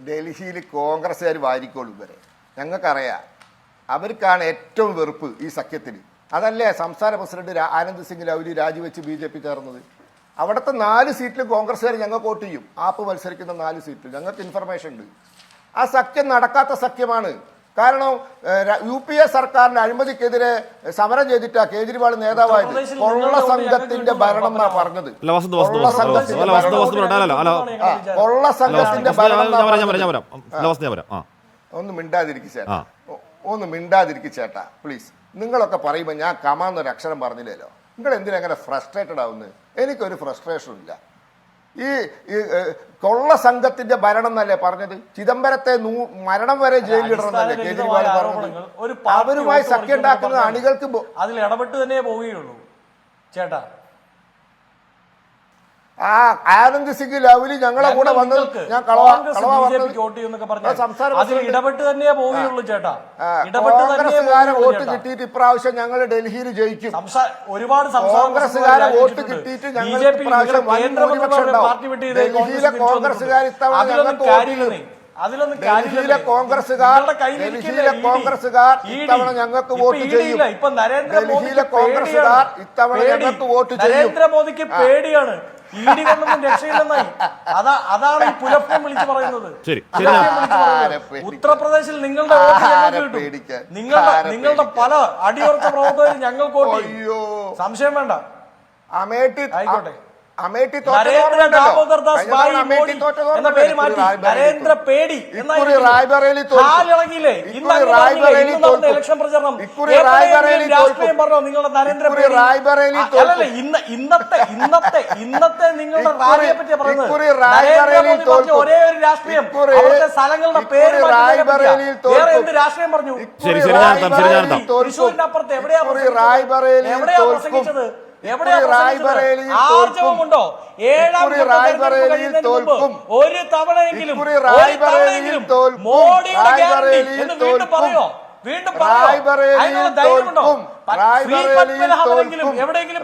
ഡൽഹിയിൽ കോൺഗ്രസ്സുകാർ വാരിക്കോളും ഇവരെ. ഞങ്ങൾക്കറിയാം അവർക്കാണ് ഏറ്റവും വെറുപ്പ് ഈ സഖ്യത്തിന്. അതല്ലേ സംസ്ഥാന പ്രസിഡന്റ് ആനന്ദ് സിംഗ് ലൗലി രാജിവെച്ച് BJP ചേർന്നത്. അവിടുത്തെ 4 സീറ്റിലും കോൺഗ്രസ്സുകാർ ഞങ്ങൾക്ക് വോട്ട് ചെയ്യും. ആപ്പ് മത്സരിക്കുന്ന 4 സീറ്റിൽ ഞങ്ങൾക്ക് ഇൻഫർമേഷൻ ഉണ്ട്. ആ സഖ്യം നടക്കാത്ത സഖ്യമാണ്. കാരണം UPA സർക്കാരിന്റെ അഴിമതിക്കെതിരെ സമരം ചെയ്തിട്ടാ കേജ്രിവാൾ നേതാവായത്. കൊള്ള സംഘത്തിന്റെ ഭരണം എന്നാ പറഞ്ഞത്. കൊള്ള സംഘത്തിന്റെ ഭരണം. ഒന്ന് മിണ്ടാതിരിക്കും ചേട്ടാ പ്ലീസ്. നിങ്ങളൊക്കെ പറയുമ്പോൾ ഞാൻ കമാന്നൊരു അക്ഷരം പറഞ്ഞില്ലല്ലോ. നിങ്ങൾ എന്തിനങ്ങനെ ഫ്രസ്ട്രേറ്റഡ് ആവുന്നത്? എനിക്കൊരു ഫ്രസ്ട്രേഷനും ഇല്ല. ഈ കൊള്ള സംഘത്തിന്റെ ഭരണം എന്നല്ലേ പറഞ്ഞത്? ചിദംബരത്തെ മരണം വരെ ജയിലിലിടണമെന്നല്ലേ കേജ്രിവാൾ പറഞ്ഞത്? അവരുമായി സഖ്യം ഉണ്ടാക്കുന്ന അണികൾക്ക് അതിൽ ഇടപെട്ട് തന്നെ പോവുകയുള്ളൂ ചേട്ടാ. ആ ആനന്ദ് സിംഗ് ലൗലി ഞങ്ങളെ കൂടെ വന്നത് ഞാൻ ഇടപെട്ട് തന്നെ പോവുകയുള്ളൂ ചേട്ടാ. കോൺഗ്രസ്സുകാരെ വോട്ട് കിട്ടിയിട്ട് ഇപ്രാവശ്യം ഞങ്ങൾ ഡൽഹിയിൽ ജയിക്കും. ഒരുപാട് കോൺഗ്രസ്സുകാരെ വോട്ട് കിട്ടിയിട്ട് ഞങ്ങൾ ഇപ്രാവശ്യം ഡൽഹിയിലെ കോൺഗ്രസ്സുകാർ ഇത്തവണ ഞങ്ങൾക്ക് വോട്ട് ചെയ്യും. ഡൽഹിയിലെ കോൺഗ്രസ്സുകാർ ഇത്തവണ ഞങ്ങൾക്ക് വോട്ട് ചെയ്യും. ഡൽഹിയിലെ കോൺഗ്രസ്സുകാർ ഇത്തവണ ഞങ്ങൾക്ക് വോട്ട് ചെയ്യും. നരേന്ദ്രമോദിക്ക് പേടിയാണ്. ED കൊണ്ടൊന്നും രക്ഷയില്ലെന്നായി. അതാണ് ഈ പുലപ്പം വിളിച്ചു പറയുന്നത്. ഉത്തർപ്രദേശിൽ നിങ്ങളുടെ നിങ്ങളുടെ പല അടിയുറച്ച പ്രവർത്തകരും ഞങ്ങൾക്ക് വോട്ട് ചെയ്യും. സംശയം വേണ്ട. ആയിക്കോട്ടെ. നരേന്ദ്ര ദാമോദർ ദാസ് ഭായി മോഡി എന്ന പേര് മാറ്റി നരേന്ദ്ര പേടി എന്നായില്ലേ? ഇലക്ഷൻ പ്രചരണം രാഷ്ട്രീയം പറഞ്ഞോ നിങ്ങളുടെ നരേന്ദ്ര പേടി അല്ലല്ലേ? ഇന്നത്തെ നിങ്ങളുടെ റാലിയെ പറ്റിയാ പറയുന്നത്. നരേന്ദ്രമോദി പറഞ്ഞ ഒരേ ഒരു രാഷ്ട്രീയം അവിടുത്തെ സ്ഥലങ്ങളുടെ പേര് വേറെ എന്ത് രാഷ്ട്രീയം പറഞ്ഞു? തൃശ്ശൂരിന്റെ അപ്പുറത്ത് എവിടെയാ പ്രസംഗിച്ചത്? ആർജവമുണ്ടോ? 7ാം ഒരു തവണയെങ്കിലും മോഡിയുടെ ഗ്യാരണ്ടി എന്ന് വീണ്ടും പറയോ? വീണ്ടും അതിനുള്ള ധൈര്യമുണ്ടോ? എവിടെയെങ്കിലും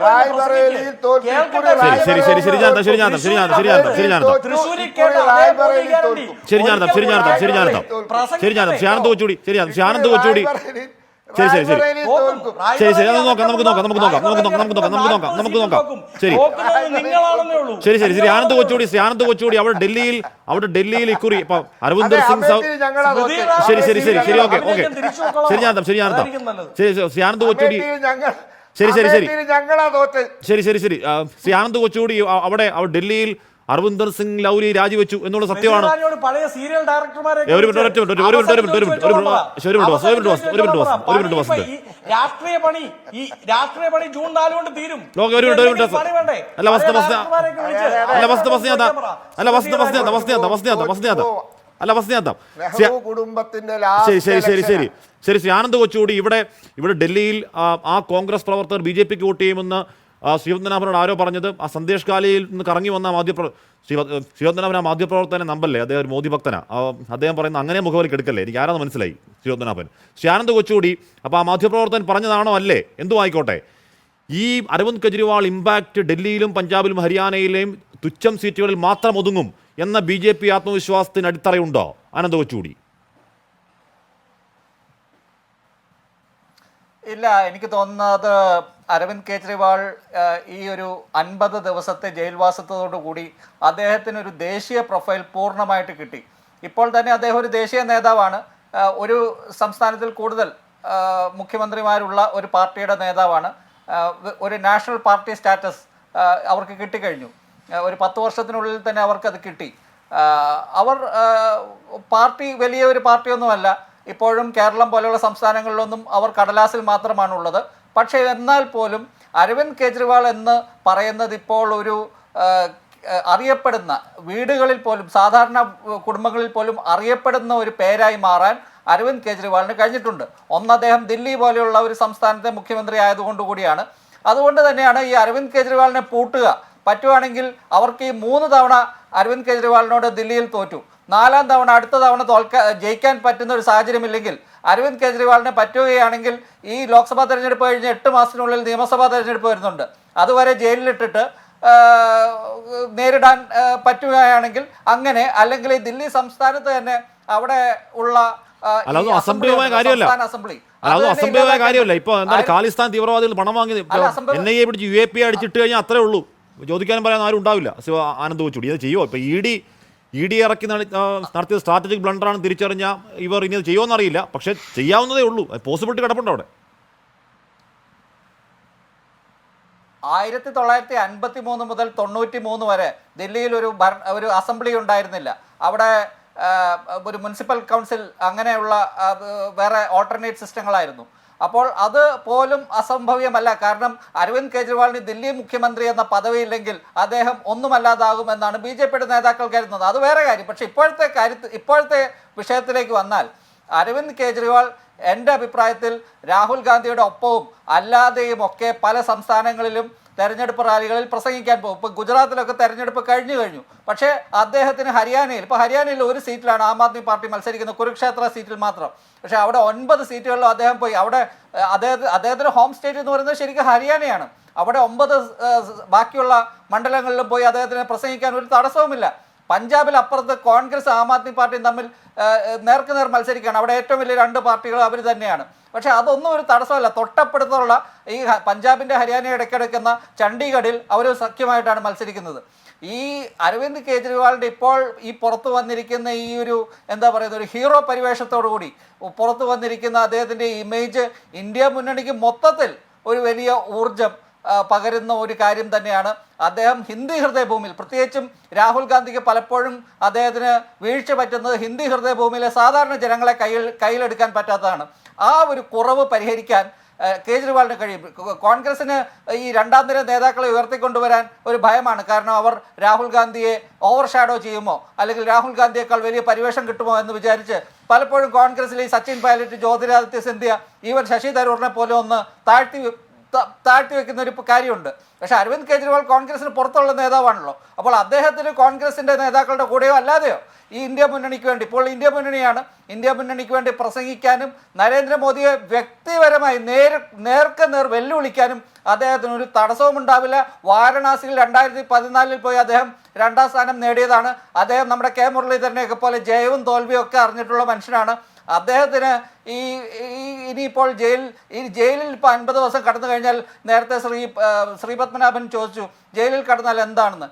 ആനന്ദ് കൊച്ചുകൂടി അവിടെ ഡൽഹിയിൽ ഇക്കുറി ഇപ്പൊ അരവിന്ദർ സിംഗ് ഓക്കെ ആനന്ദ് കൊച്ചുകൂടി ആനന്ദ് കൊച്ചുകൂടി അവിടെ ഡൽഹിയിൽ അരവിന്ദർ സിംഗ് ലൗലി രാജിവെച്ചു എന്നുള്ള സത്യമാണ്. പഴയ സീരിയൽ ഡയറക്ടർമാരെ രാഷ്ട്രീയ പണി ജൂൺ 4 കൊണ്ട് തീരും. ശരി ആനന്ദ് കൊച്ചുകൂടി ഇവിടെ ഡൽഹിയിൽ ആ കോൺഗ്രസ് പ്രവർത്തകർ BJPക്ക് വോട്ട് ചെയ്യുമെന്ന് ശ്രീപത്മനാഭനോട് ആരോ പറഞ്ഞത്. ആ സന്ദേശ് കാലിയിൽ നിന്ന് കറങ്ങി വന്ന ശ്രീപത്മനാഭൻ ആ മാധ്യമപ്രവർത്തകനെ നമ്പല്ലേ? അദ്ദേഹം ഒരു മോദി ഭക്തനാ. അദ്ദേഹം പറയുന്ന അങ്ങനെ മുഖവലിക്ക് എടുക്കല്ലേ? എനിക്ക് ആരാന്ന് മനസ്സിലായി ശ്രീപത്മനാഭൻ. ആനന്ദ് കൊച്ചുകൂടി അപ്പോൾ ആ മാധ്യമപ്രവർത്തകൻ പറഞ്ഞതാണോ അല്ലേ? എന്തും ആയിക്കോട്ടെ, ഈ അരവിന്ദ് കെജ്രിവാൾ ഇമ്പാക്റ്റ് ഡൽഹിയിലും പഞ്ചാബിലും ഹരിയാനയിലെയും തുച്ഛം സീറ്റുകളിൽ മാത്രം ഒതുങ്ങും എന്ന BJP ആത്മവിശ്വാസത്തിന് അടിത്തറയുണ്ടോ ആനന്ദ് കൊച്ചുകൂടി? ഇല്ല, എനിക്ക് തോന്നുന്നത് അരവിന്ദ് കെജ്രിവാൾ ഈ ഒരു 50 ദിവസത്തെ ജയിൽവാസത്തോടുകൂടി അദ്ദേഹത്തിനൊരു ദേശീയ പ്രൊഫൈൽ പൂർണ്ണമായിട്ട് കിട്ടി. ഇപ്പോൾ തന്നെ അദ്ദേഹം ഒരു ദേശീയ നേതാവാണ്. ഒരു സംസ്ഥാനത്തിൽ കൂടുതൽ മുഖ്യമന്ത്രിമാരുള്ള ഒരു പാർട്ടിയുടെ നേതാവാണ്. ഒരു നാഷണൽ പാർട്ടി സ്റ്റാറ്റസ് അവർക്ക് കിട്ടിക്കഴിഞ്ഞു. ഒരു 10 വർഷത്തിനുള്ളിൽ തന്നെ അവർക്കത് കിട്ടി. അവർ പാർട്ടി വലിയൊരു പാർട്ടിയൊന്നുമല്ല. ഇപ്പോഴും കേരളം പോലെയുള്ള സംസ്ഥാനങ്ങളിലൊന്നും അവർ കടലാസിൽ മാത്രമാണുള്ളത്. പക്ഷേ എന്നാൽ പോലും അരവിന്ദ് കെജ്രിവാൾ എന്ന് പറയുന്നത് ഇപ്പോൾ ഒരു അറിയപ്പെടുന്ന വീടുകളിൽ പോലും സാധാരണ കുടുംബങ്ങളിൽ പോലും അറിയപ്പെടുന്ന ഒരു പേരായി മാറാൻ അരവിന്ദ് കെജ്രിവാളിന് കഴിഞ്ഞിട്ടുണ്ട്. ഒന്ന്, അദ്ദേഹം ദില്ലി പോലെയുള്ള ഒരു സംസ്ഥാനത്തെ മുഖ്യമന്ത്രി ആയതുകൊണ്ട് കൂടിയാണ്. അതുകൊണ്ട് തന്നെയാണ് ഈ അരവിന്ദ് കെജ്രിവാളിനെ പൂട്ടുക. പറ്റുവാണെങ്കിൽ അവർക്ക് ഈ 3 തവണ അരവിന്ദ് കെജ്രിവാളിനോട് ദില്ലിയിൽ തോറ്റു, 4ാം തവണ അടുത്ത തവണ ജയിക്കാൻ പറ്റുന്ന ഒരു സാഹചര്യമില്ലെങ്കിൽ അരവിന്ദ് കെജ്രിവാളിനെ പറ്റുകയാണെങ്കിൽ ഈ ലോക്സഭാ തെരഞ്ഞെടുപ്പ് കഴിഞ്ഞ് 8 മാസത്തിനുള്ളിൽ നിയമസഭാ തെരഞ്ഞെടുപ്പ് വരുന്നുണ്ട്. അതുവരെ ജയിലിലിട്ടിട്ട് നേരിടാൻ പറ്റുകയാണെങ്കിൽ അങ്ങനെ, അല്ലെങ്കിൽ ഈ ദില്ലി സംസ്ഥാനത്ത് തന്നെ അവിടെ ഉള്ള അസംഭവമായ കാര്യമല്ല. ഇപ്പൊ എന്താണ് ഖാലിസ്ഥാൻ തീവ്രവാദികൾ പണം വാങ്ങി NIA പിടിച്ച് UAP അടിച്ചിട്ട് കഴിഞ്ഞാൽ അത്രേ ഉള്ളൂ. ചോദിക്കാനും പറയാൻ ആരും ഉണ്ടാവില്ല. ആനന്ദ് കൊച്ചുകൂടി ഇത് ചെയ്യുമോ? ഇപ്പൊ ഇ ഡി ഇറക്കി നടത്തിയ സ്ട്രാറ്റജിക് ബ്ലണ്ടറാണ് തിരിച്ചറിഞ്ഞാൽ ഇവർ ഇനി അത് ചെയ്യുമോ എന്നറിയില്ല. പക്ഷെ ചെയ്യാവുന്നതേ ഉള്ളൂ. പോസിബിലിറ്റി കിടപ്പുണ്ടോ അവിടെ? 1953 മുതൽ 93 വരെ ദില്ലിയിൽ ഒരു അസംബ്ലി ഉണ്ടായിരുന്നില്ല. അവിടെ ഒരു മുനിസിപ്പൽ കൗൺസിൽ അങ്ങനെയുള്ള വേറെ ഓൾട്ടർനേറ്റ് സിസ്റ്റങ്ങളായിരുന്നു. അപ്പോൾ അത് പോലും അസംഭവ്യമല്ല. കാരണം അരവിന്ദ് കെജ്രിവാളിന് ദില്ലി മുഖ്യമന്ത്രി എന്ന പദവിയില്ലെങ്കിൽ അദ്ദേഹം ഒന്നുമല്ലാതാകുമെന്നാണ് BJPയുടെ നേതാക്കൾ കരുതുന്നത്. അത് വേറെ കാര്യം. പക്ഷേ ഇപ്പോഴത്തെ വിഷയത്തിലേക്ക് വന്നാൽ അരവിന്ദ് കെജ്രിവാൾ എൻ്റെ അഭിപ്രായത്തിൽ രാഹുൽ ഗാന്ധിയുടെ ഒപ്പവും അല്ലാതെയും ഒക്കെ പല സംസ്ഥാനങ്ങളിലും തെരഞ്ഞെടുപ്പ് റാലികളിൽ പ്രസംഗിക്കാൻ പോകും. ഇപ്പോൾ ഗുജറാത്തിലൊക്കെ തെരഞ്ഞെടുപ്പ് കഴിഞ്ഞു. പക്ഷേ അദ്ദേഹത്തിന് ഹരിയാനയിൽ ഒരു സീറ്റിലാണ് ആം ആദ്മി പാർട്ടി മത്സരിക്കുന്നത്, കുരുക്ഷേത്ര സീറ്റിൽ മാത്രം. പക്ഷേ അവിടെ 9 സീറ്റുകളിലും അദ്ദേഹം പോയി. അവിടെ അദ്ദേഹത്തിന് ഹോം സ്റ്റേറ്റ് എന്ന് പറയുന്നത് ശരിക്കും ഹരിയാനയാണ്. അവിടെ 9 ബാക്കിയുള്ള മണ്ഡലങ്ങളിലും പോയി അദ്ദേഹത്തിന് പ്രസംഗിക്കാൻ ഒരു തടസ്സവുമില്ല. പഞ്ചാബിൽ അപ്പുറത്ത് കോൺഗ്രസ് ആം ആദ്മി പാർട്ടിയും തമ്മിൽ നേർക്കുനേർ മത്സരിക്കുകയാണ്. അവിടെ ഏറ്റവും വലിയ 2 പാർട്ടികൾ അവർ തന്നെയാണ്. പക്ഷേ അതൊന്നും ഒരു തടസ്സമല്ല. തൊട്ടപ്പുറത്തുള്ള ഈ പഞ്ചാബിൻ്റെ ഹരിയാന ഇടയ്ക്കെടുക്കുന്ന ചണ്ഡീഗഡിൽ അവർ സഖ്യമായിട്ടാണ് മത്സരിക്കുന്നത്. ഈ അരവിന്ദ് കെജ്രിവാളിൻ്റെ ഇപ്പോൾ ഈ പുറത്തു വന്നിരിക്കുന്ന ഈ ഒരു എന്താ പറയുന്നത്, ഒരു ഹീറോ പരിവേഷത്തോടു കൂടി പുറത്തു വന്നിരിക്കുന്ന അദ്ദേഹത്തിൻ്റെ ഇമേജ് ഇന്ത്യ മുന്നണിക്ക് മൊത്തത്തിൽ ഒരു വലിയ ഊർജം പകരുന്ന ഒരു കാര്യം തന്നെയാണ്. അദ്ദേഹം ഹിന്ദി ഹൃദയഭൂമിയിൽ, പ്രത്യേകിച്ചും രാഹുൽ ഗാന്ധിക്ക് പലപ്പോഴും അദ്ദേഹത്തിന് വീഴ്ച പറ്റുന്നത് ഹിന്ദി ഹൃദയഭൂമിയിലെ സാധാരണ ജനങ്ങളെ കയ്യിലെടുക്കാൻ പറ്റാത്തതാണ്. ആ ഒരു കുറവ് പരിഹരിക്കാൻ കേജ്രിവാളിന് കഴിയും. കോൺഗ്രസിന് ഈ 2ാം നിര നേതാക്കളെ ഉയർത്തിക്കൊണ്ടുവരാൻ ഒരു ഭയമാണ്. കാരണം അവർ രാഹുൽ ഗാന്ധിയെ ഓവർ ഷാഡോ ചെയ്യുമോ, അല്ലെങ്കിൽ രാഹുൽ ഗാന്ധിയേക്കാൾ വലിയ പരിവേഷം കിട്ടുമോ എന്ന് വിചാരിച്ച് പലപ്പോഴും കോൺഗ്രസിൽ ഈ സച്ചിൻ പൈലറ്റ്, ജ്യോതിരാദിത്യ സിന്ധ്യ, ഈവൻ ശശി തരൂറിനെ പോലെ ഒന്ന് താഴ്ത്തി വെക്കുന്ന ഒരു കാര്യമുണ്ട്. പക്ഷേ അരവിന്ദ് കെജ്രിവാൾ കോൺഗ്രസിന് പുറത്തുള്ള നേതാവാണല്ലോ. അപ്പോൾ അദ്ദേഹത്തിന് കോൺഗ്രസിൻ്റെ നേതാക്കളുടെ കൂടെയോ അല്ലാതെയോ ഈ ഇന്ത്യ മുന്നണിക്ക് വേണ്ടി, ഇപ്പോൾ ഇന്ത്യ മുന്നണിക്ക് വേണ്ടി പ്രസംഗിക്കാനും നരേന്ദ്രമോദിയെ വ്യക്തിപരമായി നേർക്കുനേർ വെല്ലുവിളിക്കാനും അദ്ദേഹത്തിന് ഒരു തടസ്സവും ഉണ്ടാവില്ല. വാരണാസിയിൽ 2014 പോയി അദ്ദേഹം 2ാം സ്ഥാനം നേടിയതാണ്. അദ്ദേഹം നമ്മുടെ കെ മുരളീധരനെയൊക്കെ പോലെ ജയവും തോൽവിയും ഒക്കെ അറിഞ്ഞിട്ടുള്ള മനുഷ്യനാണ്. അദ്ദേഹത്തിന് ഇനിയിപ്പോൾ ജയിലിൽ ഇപ്പോൾ 50 ദിവസം കടന്നു കഴിഞ്ഞാൽ, നേരത്തെ ശ്രീ പത്മനാഭൻ ചോദിച്ചു ജയിലിൽ കടന്നാൽ എന്താണെന്ന്.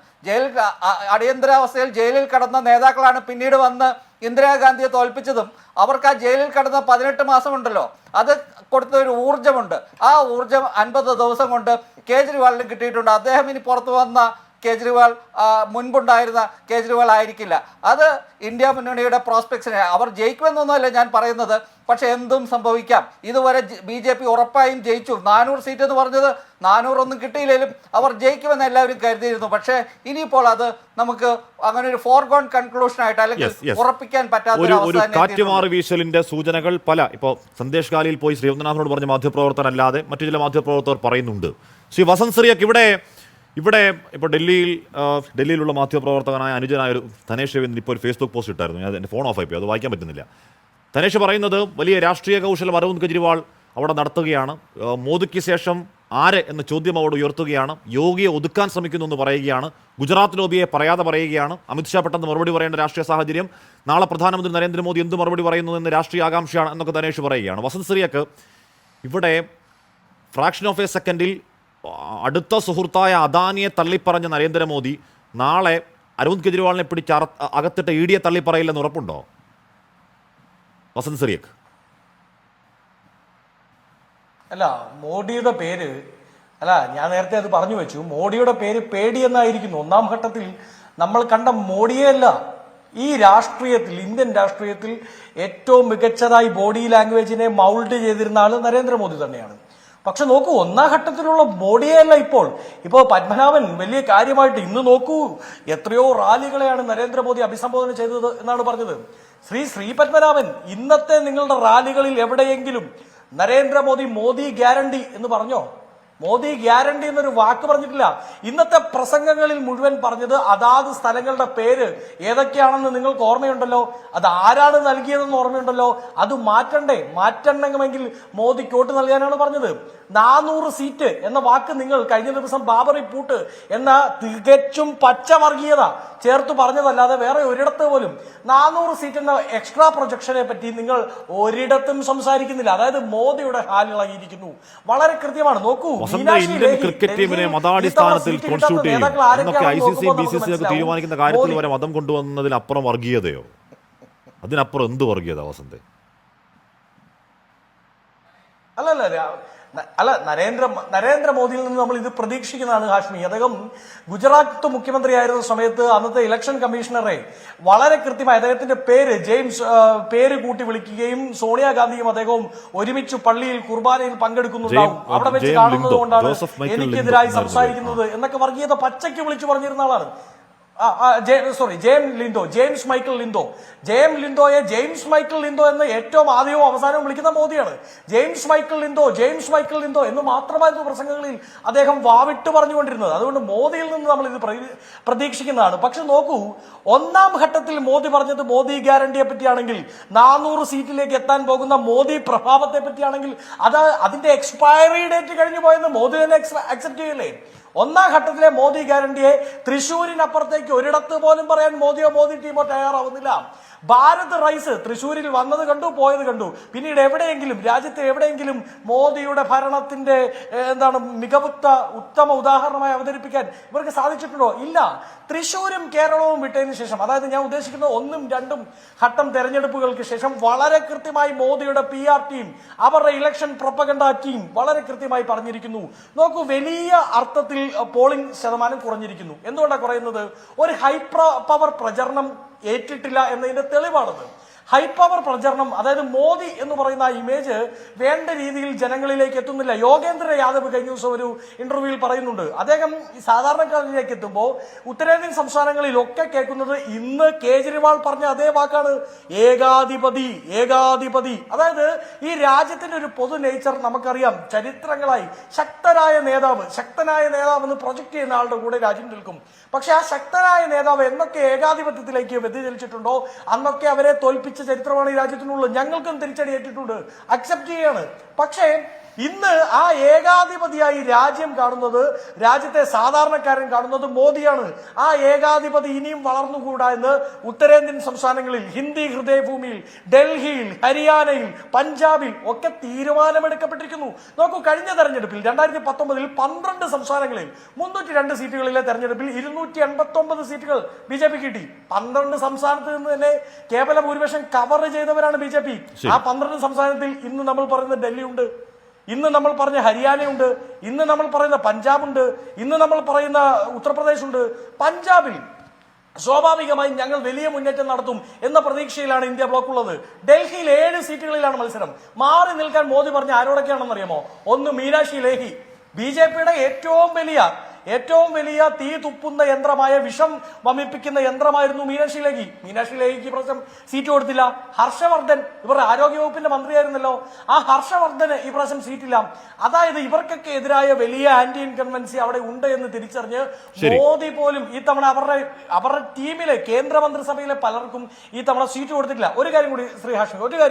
അടിയന്തരാവസ്ഥയിൽ ജയിലിൽ കടന്ന നേതാക്കളാണ് പിന്നീട് വന്ന് ഇന്ദിരാഗാന്ധിയെ തോൽപ്പിച്ചതും. അവർക്ക് ആ ജയിലിൽ കടന്ന 18 മാസമുണ്ടല്ലോ, അത് കൊടുത്ത ഒരു ഊർജ്ജമുണ്ട്. ആ ഊർജ്ജം 50 ദിവസം കൊണ്ട് കേജ്രിവാളിന് കിട്ടിയിട്ടുണ്ട്. അദ്ദേഹം ഇനി പുറത്തു വന്ന കേജ്രിവാൾ മുൻപുണ്ടായിരുന്ന കേജ്രിവാൾ ആയിരിക്കില്ല. അത് ഇന്ത്യ മുന്നണിയുടെ പ്രോസ്പെക്ട്സിനെ, അവർ ജയിക്കുമെന്നൊന്നുമല്ല ഞാൻ പറയുന്നത്, പക്ഷെ എന്തും സംഭവിക്കാം. ഇതുവരെ BJP ഉറപ്പായും ജയിച്ചു. 400 സീറ്റ് എന്ന് പറഞ്ഞത് 400 കിട്ടിയില്ലെങ്കിലും അവർ ജയിക്കുമെന്ന് എല്ലാവരും കരുതിയിരുന്നു. പക്ഷേ ഇനിയിപ്പോൾ അത് നമുക്ക് അങ്ങനെ ഒരു ഫോർഗോൺ കൺക്ലൂഷൻ ആയിട്ട്, അല്ലെങ്കിൽ ഉറപ്പിക്കാൻ പറ്റാത്ത ഒരു കാറ്റുമാറി വീശലിന്റെ സൂചനകൾ ഇപ്പോൾ സന്ദേശ് ഗാലിയിൽ പോയി ശ്രീ പത്മനാഭനോട് പറഞ്ഞ മാധ്യമപ്രവർത്തകർ അല്ലാതെ മറ്റു ചില മാധ്യമപ്രവർത്തകർ പറയുന്നുണ്ട്. ശ്രീ വസന്ത് സിറിയക്ക് ഇവിടെ ഇപ്പോൾ ഡൽഹിയിലുള്ള മാധ്യമപ്രവർത്തകനായ അനുജനായ ഒരു ധനേഷ് രവീന്ദ്രൻ ഇപ്പോൾ ഒരു ഫേസ്ബുക്ക് പോസ്റ്റ് ഇട്ടായിരുന്നു. ഞാൻ എൻ്റെ ഫോൺ ഓഫ് ആയിപ്പോയി, അത് വായിക്കാൻ പറ്റുന്നില്ല. ധനേഷ് പറയുന്നത് വലിയ രാഷ്ട്രീയ കൗശലം അരവിന്ദ് കെജ്രിവാൾ അവിടെ നടത്തുകയാണ്. മോദിക്ക് ശേഷം ആര് എന്ന ചോദ്യം അവിടെ ഉയർത്തുകയാണ്. യോഗിയെ ഒതുക്കാൻ ശ്രമിക്കുന്നു എന്ന് പറയുകയാണ്. ഗുജറാത്ത് ലോബിയെ പറയാതെ പറയുകയാണ്. അമിത്ഷാ പെട്ടെന്ന് മറുപടി പറയേണ്ട രാഷ്ട്രീയ സാഹചര്യം. നാളെ പ്രധാനമന്ത്രി നരേന്ദ്രമോദി എന്ത് മറുപടി പറയുന്നു എന്ന് രാഷ്ട്രീയ ആകാംക്ഷയാണ് എന്നൊക്കെ ധനേഷ് പറയുകയാണ്. വസന്ത് സിറിയക്ക് ഇവിടെ ഫ്രാക്ഷൻ ഓഫ് എ സെക്കൻഡിൽ അടുത്ത സുഹൃത്തായ അദാനിയെ തള്ളിപ്പറഞ്ഞ നരേന്ദ്രമോദി നാളെ അരവിന്ദ് കെജ്രിവാളിനെ പിടിച്ച് അകത്തിട്ട് EDയെ തള്ളിപ്പറയില്ലെന്ന് ഉറപ്പുണ്ടോ വസന്ത് സിറിയക്ക്? അല്ല, മോഡിയുടെ പേര് ഞാൻ നേരത്തെ അത് പറഞ്ഞു വെച്ചു. മോഡിയുടെ പേര് പേടി എന്നായിരിക്കുന്നു. 1ാം ഘട്ടത്തിൽ നമ്മൾ കണ്ട മോഡിയെ അല്ല, ഈ രാഷ്ട്രീയത്തിൽ, ഇന്ത്യൻ രാഷ്ട്രീയത്തിൽ ഏറ്റവും മികച്ചതായി ബോഡി ലാംഗ്വേജിനെ മൗൾഡ് ചെയ്തിരുന്ന ആൾ നരേന്ദ്രമോദി തന്നെയാണ്. പക്ഷെ നോക്കൂ, ഒന്നാം ഘട്ടത്തിലുള്ള മോഡിയല്ല ഇപ്പോൾ പത്മനാഭൻ വലിയ കാര്യമായിട്ട് ഇന്ന് നോക്കൂ എത്രയോ റാലികളെയാണ് നരേന്ദ്രമോദി അഭിസംബോധന ചെയ്തത് എന്നാണ് പറഞ്ഞത്. ശ്രീ പത്മനാഭൻ, ഇന്നത്തെ നിങ്ങളുടെ റാലികളിൽ എവിടെയെങ്കിലും നരേന്ദ്രമോദി മോദി ഗ്യാരണ്ടി എന്ന് പറഞ്ഞോ? മോദി ഗ്യാരണ്ടി എന്നൊരു വാക്ക് പറഞ്ഞിട്ടില്ല. ഇന്നത്തെ പ്രസംഗങ്ങളിൽ മുഴുവൻ പറഞ്ഞത് അതാത് സ്ഥലങ്ങളുടെ പേര് ഏതൊക്കെയാണെന്ന് നിങ്ങൾക്ക് ഓർമ്മയുണ്ടല്ലോ, അത് ആരാണ് നൽകിയതെന്ന് ഓർമ്മയുണ്ടല്ലോ. അത് മാറ്റണമെങ്കിൽ മോദിക്ക് വോട്ട് നൽകാനാണ് പറഞ്ഞത്. 400 സീറ്റ് എന്ന വാക്ക് നിങ്ങൾ കഴിഞ്ഞ ദിവസം ബാബറി പൂട്ട് എന്ന തികച്ചും പച്ചവർഗീയത ചേർത്ത് പറഞ്ഞതല്ലാതെ വേറെ ഒരിടത്ത് പോലും 400 സീറ്റ് എന്ന എക്സ്ട്രാ പ്രൊജക്ഷനെ പറ്റി നിങ്ങൾ ഒരിടത്തും സംസാരിക്കുന്നില്ല. അതായത് മോദിയുടെ ഹാലിളകിയിരിക്കുന്നു. വളരെ കൃത്യമാണ്. നോക്കൂ, ഇന്ത്യൻ ക്രിക്കറ്റ് ടീമിനെ മതാടിസ്ഥാനത്തിൽ കോൺസ്റ്റിറ്റ്യൂട്ട് ചെയ്യും എന്നൊക്കെ ICC BCCI ഒക്കെ തീരുമാനിക്കുന്ന കാര്യത്തിൽ വരെ മതം കൊണ്ടുവന്നതിനപ്പുറം വർഗീയതയോ? അതിനപ്പുറം എന്ത് വർഗീയത വസന്തേ? അല്ല, നരേന്ദ്രമോദിയിൽ നിന്ന് നമ്മൾ ഇത് പ്രതീക്ഷിക്കുന്നതാണ് ഹാഷ്മി. അദ്ദേഹം ഗുജറാത്ത് മുഖ്യമന്ത്രിയായിരുന്ന സമയത്ത് അന്നത്തെ ഇലക്ഷൻ കമ്മീഷണറെ വളരെ കൃത്യമായി അദ്ദേഹത്തിന്റെ പേര് കൂട്ടി വിളിക്കുകയും സോണിയാഗാന്ധിയും അദ്ദേഹവും ഒരുമിച്ച് പള്ളിയിൽ കുർബാനയിൽ പങ്കെടുക്കുന്നുണ്ടാവും. അവിടെ വെച്ച് കാണുന്നത് കൊണ്ടാണ് എനിക്കെതിരായി സംസാരിക്കുന്നത് എന്നൊക്കെ വർഗീയത പച്ചയ്ക്ക് വിളിച്ചു പറഞ്ഞിരുന്ന ആളാണ്. ജെയിംസ് മൈക്കിൾ ലിൻഡോ എന്ന് ഏറ്റവും ആദ്യവും അവസാനവും വിളിക്കുന്ന മോദിയാണ്. ജെയിംസ് മൈക്കിൾ ലിൻഡോ എന്ന് മാത്രമായിരുന്നു പ്രസംഗങ്ങളിൽ അദ്ദേഹം വാവിട്ട് പറഞ്ഞുകൊണ്ടിരുന്നത്. അതുകൊണ്ട് മോദിയിൽ നിന്ന് നമ്മൾ ഇത് പ്രതീക്ഷിക്കുന്നതാണ്. പക്ഷെ നോക്കൂ, ഒന്നാം ഘട്ടത്തിൽ മോദി പറഞ്ഞത് മോദി ഗ്യാരണ്ടിയെ പറ്റിയാണെങ്കിൽ, 400 സീറ്റിലേക്ക് എത്താൻ പോകുന്ന മോദി പ്രഭാവത്തെ പറ്റിയാണെങ്കിൽ, അതിന്റെ എക്സ്പയറി ഡേറ്റ് കഴിഞ്ഞു പോയെന്ന് മോദി തന്നെ അക്സെപ്റ്റ് ചെയ്യില്ലേ? ഒന്നാം ഘട്ടത്തിലെ മോദി ഗ്യാരണ്ടിയെ തൃശ്ശൂരിനപ്പുറത്തേക്ക് ഒരിടത്ത് പോലും പറയാൻ മോദി ടീമോ തയ്യാറാവുന്നില്ല. ഭാരത് റൈസ് തൃശ്ശൂരിൽ വന്നത് കണ്ടു, പോയത് കണ്ടു. പിന്നീട് രാജ്യത്തെ എവിടെയെങ്കിലും മോദിയുടെ ഭരണത്തിന്റെ ഉത്തമ ഉദാഹരണമായി അവതരിപ്പിക്കാൻ ഇവർക്ക് സാധിച്ചിട്ടുണ്ടോ? ഇല്ല. തൃശ്ശൂരും കേരളവും വിട്ടതിന് ശേഷം, അതായത് ഞാൻ ഉദ്ദേശിക്കുന്നത് 1ഉം 2ഉം ഘട്ടം തെരഞ്ഞെടുപ്പുകൾക്ക് ശേഷം വളരെ കൃത്യമായി മോദിയുടെ PR ടീം, അവരുടെ ഇലക്ഷൻ പ്രൊപ്പഗണ്ട ടീം വളരെ കൃത്യമായി പറഞ്ഞിരിക്കുന്നു. നോക്കൂ, വലിയ അർത്ഥത്തിൽ പോളിംഗ് ശതമാനം കുറഞ്ഞിരിക്കുന്നു. എന്തുകൊണ്ടാണ് കുറയുന്നത്? ഒരു ഹൈ പവർ പ്രചരണം ഏറ്റിട്ടില്ല എന്നതിന്റെ തെളിവാണത്. ഹൈ പവർ പ്രചരണം, അതായത് മോദി എന്ന് പറയുന്ന ഇമേജ് വേണ്ട രീതിയിൽ ജനങ്ങളിലേക്ക് എത്തുന്നില്ല. യോഗേന്ദ്ര യാദവ് കഴിഞ്ഞ ദിവസം ഒരു ഇന്റർവ്യൂവിൽ പറയുന്നുണ്ട്, അദ്ദേഹം സാധാരണക്കാരിലേക്ക് എത്തുമ്പോൾ ഉത്തരേന്ത്യൻ സംസ്ഥാനങ്ങളിലൊക്കെ കേൾക്കുന്നത് ഇന്ന് കേജ്രിവാൾ പറഞ്ഞ അതേ വാക്കാണ്, ഏകാധിപതി. അതായത് ഈ രാജ്യത്തിന്റെ ഒരു പൊതു നേച്ചർ നമുക്കറിയാം. ചരിത്രങ്ങളായി ശക്തനായ നേതാവ് എന്ന് പ്രൊജക്ട് ചെയ്യുന്ന ആളുടെ കൂടെ രാജ്യം നിൽക്കും. പക്ഷെ ആ ശക്തനായ നേതാവ് എന്നൊക്കെ ഏകാധിപത്യത്തിലേക്ക് വ്യതിചലിച്ചിട്ടുണ്ടോ അന്നൊക്കെ അവരെ തോൽപ്പിച്ച ചരിത്രമാണ് ഈ രാജ്യത്തിനുള്ളത്. ഞങ്ങൾക്കും തിരിച്ചടിയേറ്റിട്ടുണ്ട്, അക്സെപ്റ്റ് ചെയ്യാണ്. പക്ഷേ ഇന്ന് ആ ഏകാധിപതിയായി രാജ്യം കാണുന്നത്, രാജ്യത്തെ സാധാരണക്കാരൻ കാണുന്നത് മോദിയാണ്. ആ ഏകാധിപതി ഇനിയും വളർന്നുകൂടാ എന്ന് ഉത്തരേന്ത്യൻ സംസ്ഥാനങ്ങളിൽ, ഹിന്ദി ഹൃദയഭൂമിയിൽ, ഡൽഹിയിൽ, ഹരിയാനയിൽ, പഞ്ചാബിൽ ഒക്കെ തീരുമാനമെടുക്കപ്പെട്ടിരിക്കുന്നു. നോക്കൂ, കഴിഞ്ഞ തെരഞ്ഞെടുപ്പിൽ 2019 12 സംസ്ഥാനങ്ങളിൽ 302 സീറ്റുകളിലെ തെരഞ്ഞെടുപ്പിൽ 289 സീറ്റുകൾ BJP കിട്ടി. 12 സംസ്ഥാനത്ത് നിന്ന് തന്നെ കേവല ഭൂരിപക്ഷം കവർ ചെയ്തവരാണ് BJP. ആ 12 സംസ്ഥാനത്തിൽ ഇന്ന് നമ്മൾ പറയുന്ന ഡൽഹി ഉണ്ട്, ഇന്ന് നമ്മൾ പറഞ്ഞ ഹരിയാനയുണ്ട്, ഇന്ന് നമ്മൾ പറയുന്ന പഞ്ചാബുണ്ട്, ഇന്ന് നമ്മൾ പറയുന്ന ഉത്തർപ്രദേശ് ഉണ്ട്. പഞ്ചാബിൽ സ്വാഭാവികമായും ഞങ്ങൾ വലിയ മുന്നേറ്റം നടത്തും എന്ന പ്രതീക്ഷയിലാണ് ഇന്ത്യ ബ്ലോക്ക് ഉള്ളത്. ഡൽഹിയിൽ 7 സീറ്റുകളിലാണ് മത്സരം. മാറി നിൽക്കാൻ മോദി പറഞ്ഞ ആരോടൊക്കെയാണെന്ന് അറിയാമോ? ഒന്ന് മീനാക്ഷി ലേഖി, BJPയുടെ ഏറ്റവും വലിയ തീ തുപ്പുന്ന യന്ത്രമായ, വിഷം വമിപ്പിക്കുന്ന യന്ത്രമായിരുന്നു മീനാക്ഷി ലേഖിക്ക് പ്രശ്നം സീറ്റ് കൊടുത്തില്ല. ഹർഷവർദ്ധൻ ഇവരുടെ ആരോഗ്യവകുപ്പിന്റെ മന്ത്രിയായിരുന്നല്ലോ, ആ ഹർഷവർദ്ധന് ഈ പ്രാവശ്യം സീറ്റില്ല. അതായത് ഇവർക്കൊക്കെ എതിരായ വലിയ ആന്റി ഇൻകൺവൻസി അവിടെ ഉണ്ട് എന്ന് തിരിച്ചറിഞ്ഞ് മോദി പോലും ഈ തവണ അവരുടെ ടീമിലെ കേന്ദ്രമന്ത്രിസഭയിലെ പലർക്കും ഈ തവണ സീറ്റ് കൊടുത്തിട്ടില്ല. ഒരു കാര്യം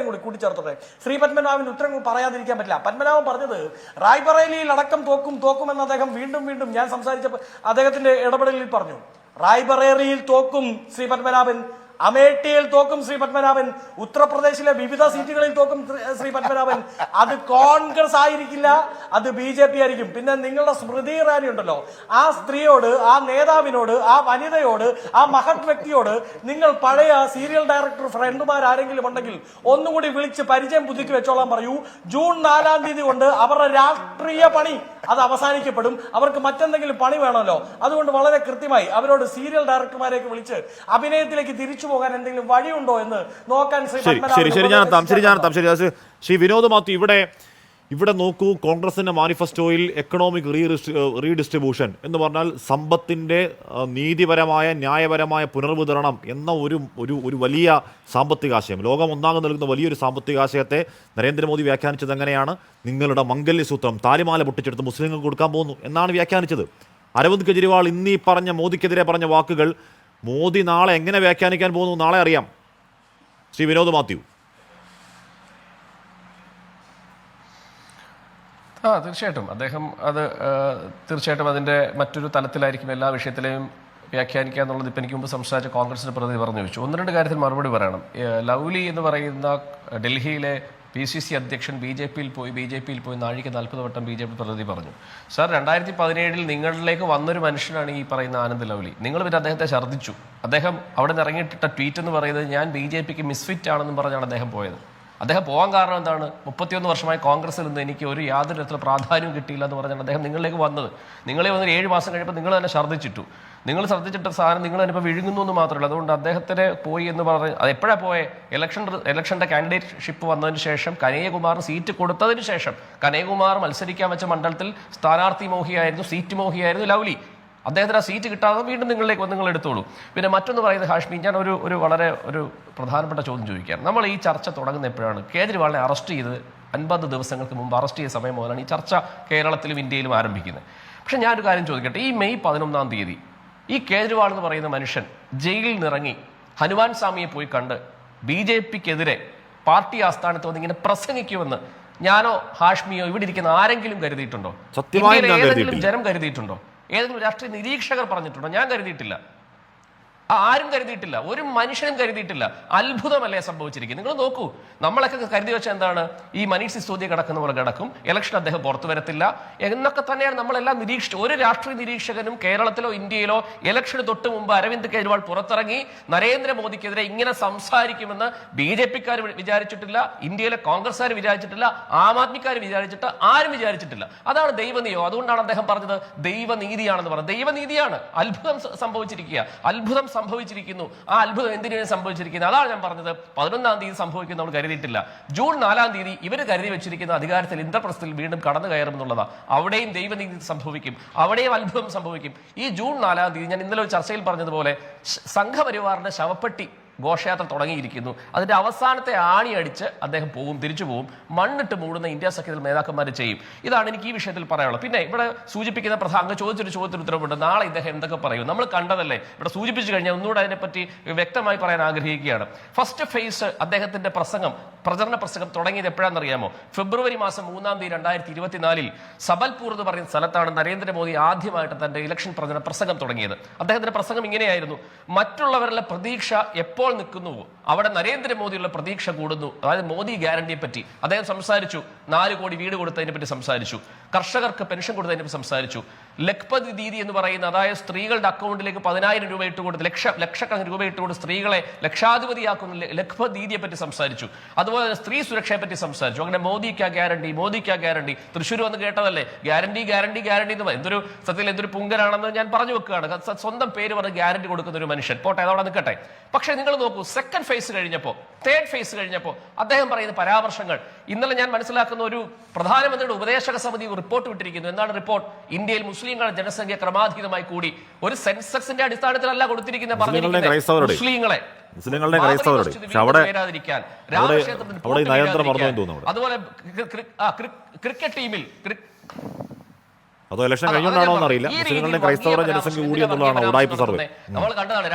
കൂടി കൂട്ടിച്ചേർത്തോട്ടെ. ശ്രീ പത്മനാഭൻ ഉത്തരം പറയാതിരിക്കാൻ പറ്റില്ല. പത്മനാഭൻ പറഞ്ഞത് റായ്ബറേലിയിൽ അടക്കം തോക്കുമെന്ന് അദ്ദേഹം വീണ്ടും ഞാൻ സംസാരിച്ചപ്പോൾ അദ്ദേഹത്തിന്റെ ഇടപെടലിൽ പറഞ്ഞു. റായ്ബറേലിയിൽ തോക്കും ശ്രീ പത്മനാഭൻ, അമേഠിയിൽ തോക്കും ശ്രീ പത്മനാഭൻ, ഉത്തർപ്രദേശിലെ വിവിധ സീറ്റുകളിൽ തോക്കും ശ്രീ പത്മനാഭൻ. അത് കോൺഗ്രസ് ആയിരിക്കില്ല, അത് BJP ആയിരിക്കും. പിന്നെ നിങ്ങളുടെ സ്മൃതി ഇറാനി ഉണ്ടല്ലോ, ആ സ്ത്രീയോട്, ആ നേതാവിനോട്, ആ വനിതയോട്, ആ മഹത് വ്യക്തിയോട് നിങ്ങൾ പഴയ സീരിയൽ ഡയറക്ടർ ഫ്രണ്ടുമാരെങ്കിലും ഉണ്ടെങ്കിൽ ഒന്നുകൂടി വിളിച്ച് പരിചയം പുതുക്കി വെച്ചോളാൻ പറയൂ. ജൂൺ 4-ാം തീയതി കൊണ്ട് അവരുടെ രാഷ്ട്രീയ പണി അത് അവസാനിക്കപ്പെടും. അവർക്ക് മറ്റെന്തെങ്കിലും പണി വേണമല്ലോ. അതുകൊണ്ട് വളരെ കൃത്യമായി അവരോട് സീരിയൽ ഡയറക്ടർമാരെയൊക്കെ വിളിച്ച് അഭിനയത്തിലേക്ക് തിരിച്ചു പോകാൻ എന്തെങ്കിലും വഴിയുണ്ടോ എന്ന് നോക്കാൻ ശരി, ശ്രീ വിനോദ് മാത്യു, ഇവിടെ ഇവിടെ നോക്കൂ, കോൺഗ്രസിന്റെ മാനിഫെസ്റ്റോയിൽ എക്കണോമിക് റീഡിസ്ട്രിബ്യൂഷൻ എന്ന് പറഞ്ഞാൽ സമ്പത്തിന്റെ നീതിപരമായ ന്യായപരമായ പുനർവിതരണം എന്ന ഒരു വലിയ സാമ്പത്തിക ആശയം, ലോകം ഒന്നാകെ നൽകുന്ന വലിയൊരു സാമ്പത്തിക ആശയത്തെ നരേന്ദ്രമോദി വ്യാഖ്യാനിച്ചത് എങ്ങനെയാണ്? നിങ്ങളുടെ മംഗല്യസൂത്രം താലിമാല പൊട്ടിച്ചെടുത്ത് മുസ്ലിങ്ങൾക്ക് കൊടുക്കാൻ പോകുന്നു എന്നാണ് വ്യാഖ്യാനിച്ചത്. അരവിന്ദ് കെജ്രിവാൾ ഇന്നീ പറഞ്ഞ മോദിക്കെതിരെ പറഞ്ഞ വാക്കുകൾ മോദി നാളെ എങ്ങനെ വ്യാഖ്യാനിക്കാൻ പോകുന്നു നാളെ അറിയാം. ശ്രീ വിനോദ് മാത്യു. തീർച്ചയായിട്ടും അദ്ദേഹം അത് തീർച്ചയായിട്ടും അതിൻ്റെ മറ്റൊരു തലത്തിലായിരിക്കും എല്ലാ വിഷയത്തിലെയും വ്യാഖ്യാനിക്കുക എന്നുള്ളത് ഇപ്പം എനിക്ക് മുമ്പ് സംസാരിച്ച കോൺഗ്രസിൻ്റെ പ്രതിനിധി പറഞ്ഞു വെച്ചു. ഒന്ന് രണ്ട് കാര്യത്തിൽ മറുപടി പറയണം. ലവ്ലി എന്ന് പറയുന്ന ഡൽഹിയിലെ PCC അധ്യക്ഷൻ ബി ജെ പിയിൽ പോയി നാഴിക 40 വട്ടം BJP പ്രതിനിധി പറഞ്ഞു, സാർ 2017 നിങ്ങളിലേക്ക് വന്നൊരു മനുഷ്യനാണ് ഈ പറയുന്ന ആനന്ദ് ലവ്ലി. നിങ്ങൾ പിന്നെ അദ്ദേഹത്തെ ഛർദ്ദിച്ചു. അദ്ദേഹം അവിടെ നിന്ന് ഇറങ്ങിയിട്ടിട്ട ട്വീറ്റ് എന്ന് പറയുന്നത് ഞാൻ BJPക്ക് മിസ്ഫിറ്റ് ആണെന്നും പറഞ്ഞാണ് അദ്ദേഹം പോയത്. അദ്ദേഹം പോകാൻ കാരണം എന്താണ്? 31 വർഷമായി കോൺഗ്രസിൽ നിന്ന് എനിക്ക് യാതൊരു തരത്തിലുള്ള പ്രാധാന്യവും കിട്ടിയില്ല എന്ന് പറഞ്ഞാൽ അദ്ദേഹം നിങ്ങളിലേക്ക് വന്നത്. നിങ്ങളെ വന്നിട്ട് 7 മാസം കഴിയുമ്പോൾ നിങ്ങൾ തന്നെ ഛർദ്ദിച്ചിട്ടു. നിങ്ങൾ ശ്രദ്ധിച്ചിട്ട സാധനം നിങ്ങൾ തന്നെ ഇപ്പോൾ വിഴുങ്ങുന്നു എന്ന് മാത്രമല്ല. അതുകൊണ്ട് അദ്ദേഹത്തിന് പോയി എന്ന് പറഞ്ഞ് അത് എപ്പോഴാണ് പോയെ? ഇലക്ഷൻ്റെ കാൻഡിഡേറ്റ്ഷിപ്പ് വന്നതിന് ശേഷം കനയ്യകുമാറിന് സീറ്റ് കൊടുത്തതിന് ശേഷം, കനയ്യകുമാർ മത്സരിക്കാൻ വെച്ച മണ്ഡലത്തിൽ സ്ഥാനാർത്ഥി മോഹിയായിരുന്നു, സീറ്റ് മോഹിയായിരുന്നു ലവ്ലി. അദ്ദേഹത്തിന് ആ സീറ്റ് കിട്ടാതെ വീണ്ടും നിങ്ങളിലേക്ക് നിങ്ങൾ എടുത്തോളൂ. പിന്നെ മറ്റൊന്ന് പറയുന്നത് ഹാഷ്മി, ഞാൻ ഒരു വളരെ പ്രധാനപ്പെട്ട ചോദ്യം ചോദിക്കാം. നമ്മൾ ഈ ചർച്ച തുടങ്ങുന്ന എപ്പോഴാണ്? കേജ്രിവാളിനെ അറസ്റ്റ് ചെയ്ത് 50 ദിവസങ്ങൾക്ക് മുമ്പ് അറസ്റ്റ് ചെയ്ത സമയം മുതലാണ് ഈ ചർച്ച കേരളത്തിലും ഇന്ത്യയിലും ആരംഭിക്കുന്നത്. പക്ഷെ ഞാനൊരു കാര്യം ചോദിക്കട്ടെ, ഈ മെയ് 11-ാം തീയതി ഈ കേജ്രിവാൾ എന്ന് പറയുന്ന മനുഷ്യൻ ജയിലിൽ നിന്നിറങ്ങി ഹനുമാൻ സ്വാമിയെ പോയി കണ്ട് BJPക്കെതിരെ പാർട്ടി ആസ്ഥാനത്ത് വന്ന് ഇങ്ങനെ പ്രസംഗിക്കുമെന്ന് ഞാനോ ഹാഷ്മിയോ ഇവിടെ ഇരിക്കുന്ന ആരെങ്കിലും കരുതിയിട്ടുണ്ടോ? ഏതെങ്കിലും ജനം കരുതിയിട്ടുണ്ടോ? ഏതെങ്കിലും രാഷ്ട്രീയ നിരീക്ഷകർ പറഞ്ഞിട്ടുണ്ടോ? ഞാൻ കരുതിയിട്ടില്ല. ആരും കരുതിയിട്ടില്ല, ഒരു മനുഷ്യനും കരുതിയിട്ടില്ല. അത്ഭുതമല്ലേ സംഭവിച്ചിരിക്കുന്നത്? നിങ്ങൾ നോക്കൂ, നമ്മളൊക്കെ കരുതി വെച്ച എന്താണ്? ഈ മനീഷ് സിസോദിയ കിടക്കുന്ന പോലെ കിടക്കും, ഇലക്ഷൻ അദ്ദേഹം പുറത്തു വരത്തില്ല എന്നൊക്കെ തന്നെയാണ് നമ്മളെല്ലാം നിരീക്ഷിച്ചു. ഒരു രാഷ്ട്രീയ നിരീക്ഷകനും കേരളത്തിലോ ഇന്ത്യയിലോ ഇലക്ഷന് തൊട്ട് മുമ്പ് അരവിന്ദ് കെജ്രിവാൾ പുറത്തിറങ്ങി നരേന്ദ്രമോദിക്കെതിരെ ഇങ്ങനെ സംസാരിക്കുമെന്ന് BJPക്കാർ വിചാരിച്ചിട്ടില്ല, ഇന്ത്യയിലെ കോൺഗ്രസ്സുകാർ വിചാരിച്ചിട്ടില്ല, ആം ആദ്മിക്കാർ വിചാരിച്ചിട്ട് ആരും വിചാരിച്ചിട്ടില്ല. അതാണ് ദൈവനിയോഗം. അതുകൊണ്ടാണ് അദ്ദേഹം പറഞ്ഞത് ദൈവനീതിയാണെന്ന് പറഞ്ഞത്. ദൈവനീതിയാണ്. അത്ഭുതം സംഭവിച്ചിരിക്കുക, അത്ഭുതം സംഭവിച്ചിരിക്കുന്നു. ആ അത്ഭുതം എന്തിനാണ് സംഭവിച്ചിരിക്കുന്നത്? അതാണ് ഞാൻ പറഞ്ഞത്. 11-ാം തീയതി സംഭവിക്കും നമ്മൾ കരുതിയിട്ടില്ല. ജൂൺ 4-ാം തീയതി ഇവർ കരുതി വെച്ചിരിക്കുന്ന അധികാരത്തിൽ ഇന്ദ്രപ്രസ്ഥത്തിൽ വീണ്ടും കടന്നു കയറും എന്നുള്ളതാണ്. അവിടെയും ദൈവനീതി സംഭവിക്കും, അവിടെയും അത്ഭുതം സംഭവിക്കും. ഈ ജൂൺ 4-ാം തീയതി ഞാൻ ഇന്നലെ ഒരു ചർച്ചയിൽ പറഞ്ഞതുപോലെ സംഘപരിവാറിന്റെ ശവപ്പെട്ടി ഘോഷയാത്ര തുടങ്ങിയിരിക്കുന്നു. അതിന്റെ അവസാനത്തെ ആണിയടിച്ച് അദ്ദേഹം തിരിച്ചു പോകും. മണ്ണിട്ട് മൂടുന്ന ഇന്ത്യ സഖ്യത്തിൽ നേതാക്കന്മാർ ചെയ്യും. ഇതാണ് എനിക്ക് ഈ വിഷയത്തിൽ പറയാനുള്ളത്. പിന്നെ ഇവിടെ സൂചിപ്പിക്കുന്ന അങ്ങ് ചോദിച്ചൊരു ചോദ്യത്തിന് ഉത്തരവുണ്ട്. നാളെ ഇദ്ദേഹം എന്തൊക്കെ പറയും നമ്മൾ കണ്ടതല്ലേ? ഇവിടെ സൂചിപ്പിച്ചു കഴിഞ്ഞാൽ ഒന്നുകൂടെ അതിനെപ്പറ്റി വ്യക്തമായി പറയാൻ ആഗ്രഹിക്കുകയാണ്. ഫസ്റ്റ് ഫേസ് അദ്ദേഹത്തിന്റെ പ്രചരണ പ്രസംഗം തുടങ്ങിയത് എപ്പോഴാണെന്നറിയാമോ? ഫെബ്രുവരി മാസം 3-ാം തീയതി 2024 സബൽപൂർ എന്ന് പറയുന്ന സ്ഥലത്താണ് നരേന്ദ്രമോദി ആദ്യമായിട്ട് തന്റെ ഇലക്ഷൻ പ്രസംഗം തുടങ്ങിയത്. അദ്ദേഹത്തിന്റെ പ്രസംഗം ഇങ്ങനെയായിരുന്നു: മറ്റുള്ളവരുടെ പ്രതീക്ഷ എപ്പോൾ നിൽക്കുന്നുവോ അവിടെ നരേന്ദ്രമോദിയുള്ള പ്രതീക്ഷ കൂടുന്നു. അതായത് മോദി ഗ്യാരണ്ടിയെ പറ്റി അദ്ദേഹം സംസാരിച്ചു. 4 കോടി വീട് കൊടുത്തതിനെ പറ്റി സംസാരിച്ചു, കർഷകർക്ക് പെൻഷൻ കൊടുത്തതിനെ പറ്റി സംസാരിച്ചു, ലഖ്പതി ദീദി എന്ന് പറയുന്ന അതായത് സ്ത്രീകളുടെ അക്കൗണ്ടിലേക്ക് 10,000 രൂപ ഇട്ട് കൊടുത്ത് ലക്ഷക്കണക്കിന് രൂപ ഇട്ട് കൊടുത്ത് സ്ത്രീകളെ ലക്ഷാധിപതിയാക്കുന്ന ലഖ്പതി ദീദിയെ പറ്റി സംസാരിച്ചു. അതുപോലെ തന്നെ സ്ത്രീ സുരക്ഷയെ പറ്റി സംസാരിച്ചു. അങ്ങനെ മോദിക്കാ ഗ്യാരണ്ടി തൃശ്ശൂർ വന്ന് കേട്ടതല്ലേ, ഗ്യാരണ്ടി എന്ന് എന്തൊരു സത്യത്തിൽ എന്തൊരു പുങ്കരാണെന്ന് ഞാൻ പറഞ്ഞു വെക്കുകയാണ്. സ്വന്തം പേര് പറഞ്ഞ് ഗ്യാരണ്ടി കൊടുക്കുന്ന ഒരു മനുഷ്യൻ. പോട്ടെ, അതവിടെ നിൽക്കട്ടെ. പക്ഷേ നിങ്ങൾ നോക്കൂ, സെക്കൻഡ് ഫേസ് കഴിഞ്ഞപ്പോൾ, തേർഡ് ഫേസ് കഴിഞ്ഞപ്പോൾ അദ്ദേഹം പറയുന്ന പരാമർശങ്ങൾ. ഇന്നലെ ഞാൻ മനസ്സിലാക്കുന്ന ഒരു പ്രധാനമന്ത്രിയുടെ ഉപദേശക സമിതി റിപ്പോർട്ട് വിട്ടിരിക്കുന്നു. എന്താണ് റിപ്പോർട്ട്? ഇന്ത്യയിൽ മുസ്ലിങ്ങളുടെ ജനസംഖ്യ ക്രമാതീതമായി കൂടി. ഒരു സെൻസസിന്റെ അടിസ്ഥാനത്തിലല്ല കൊടുത്തിരിക്കുന്ന പറഞ്ഞിരിക്കുന്നത് മുസ്ലിങ്ങളെ അതുപോലെ ക്രിക്കറ്റ് ടീമിൽ അതോ ഇലക്ഷൻ കഴിഞ്ഞുകൊണ്ടാണോ എന്നറിയില്ല, മുസ്ലിങ്ങളുടെ ക്രൈസ്തവരുടെ ജനസംഖ്യ കൂടി എന്നുള്ളതാണ് ഉടായ്പ സർവേ. നമ്മൾ കണ്ടതാണ്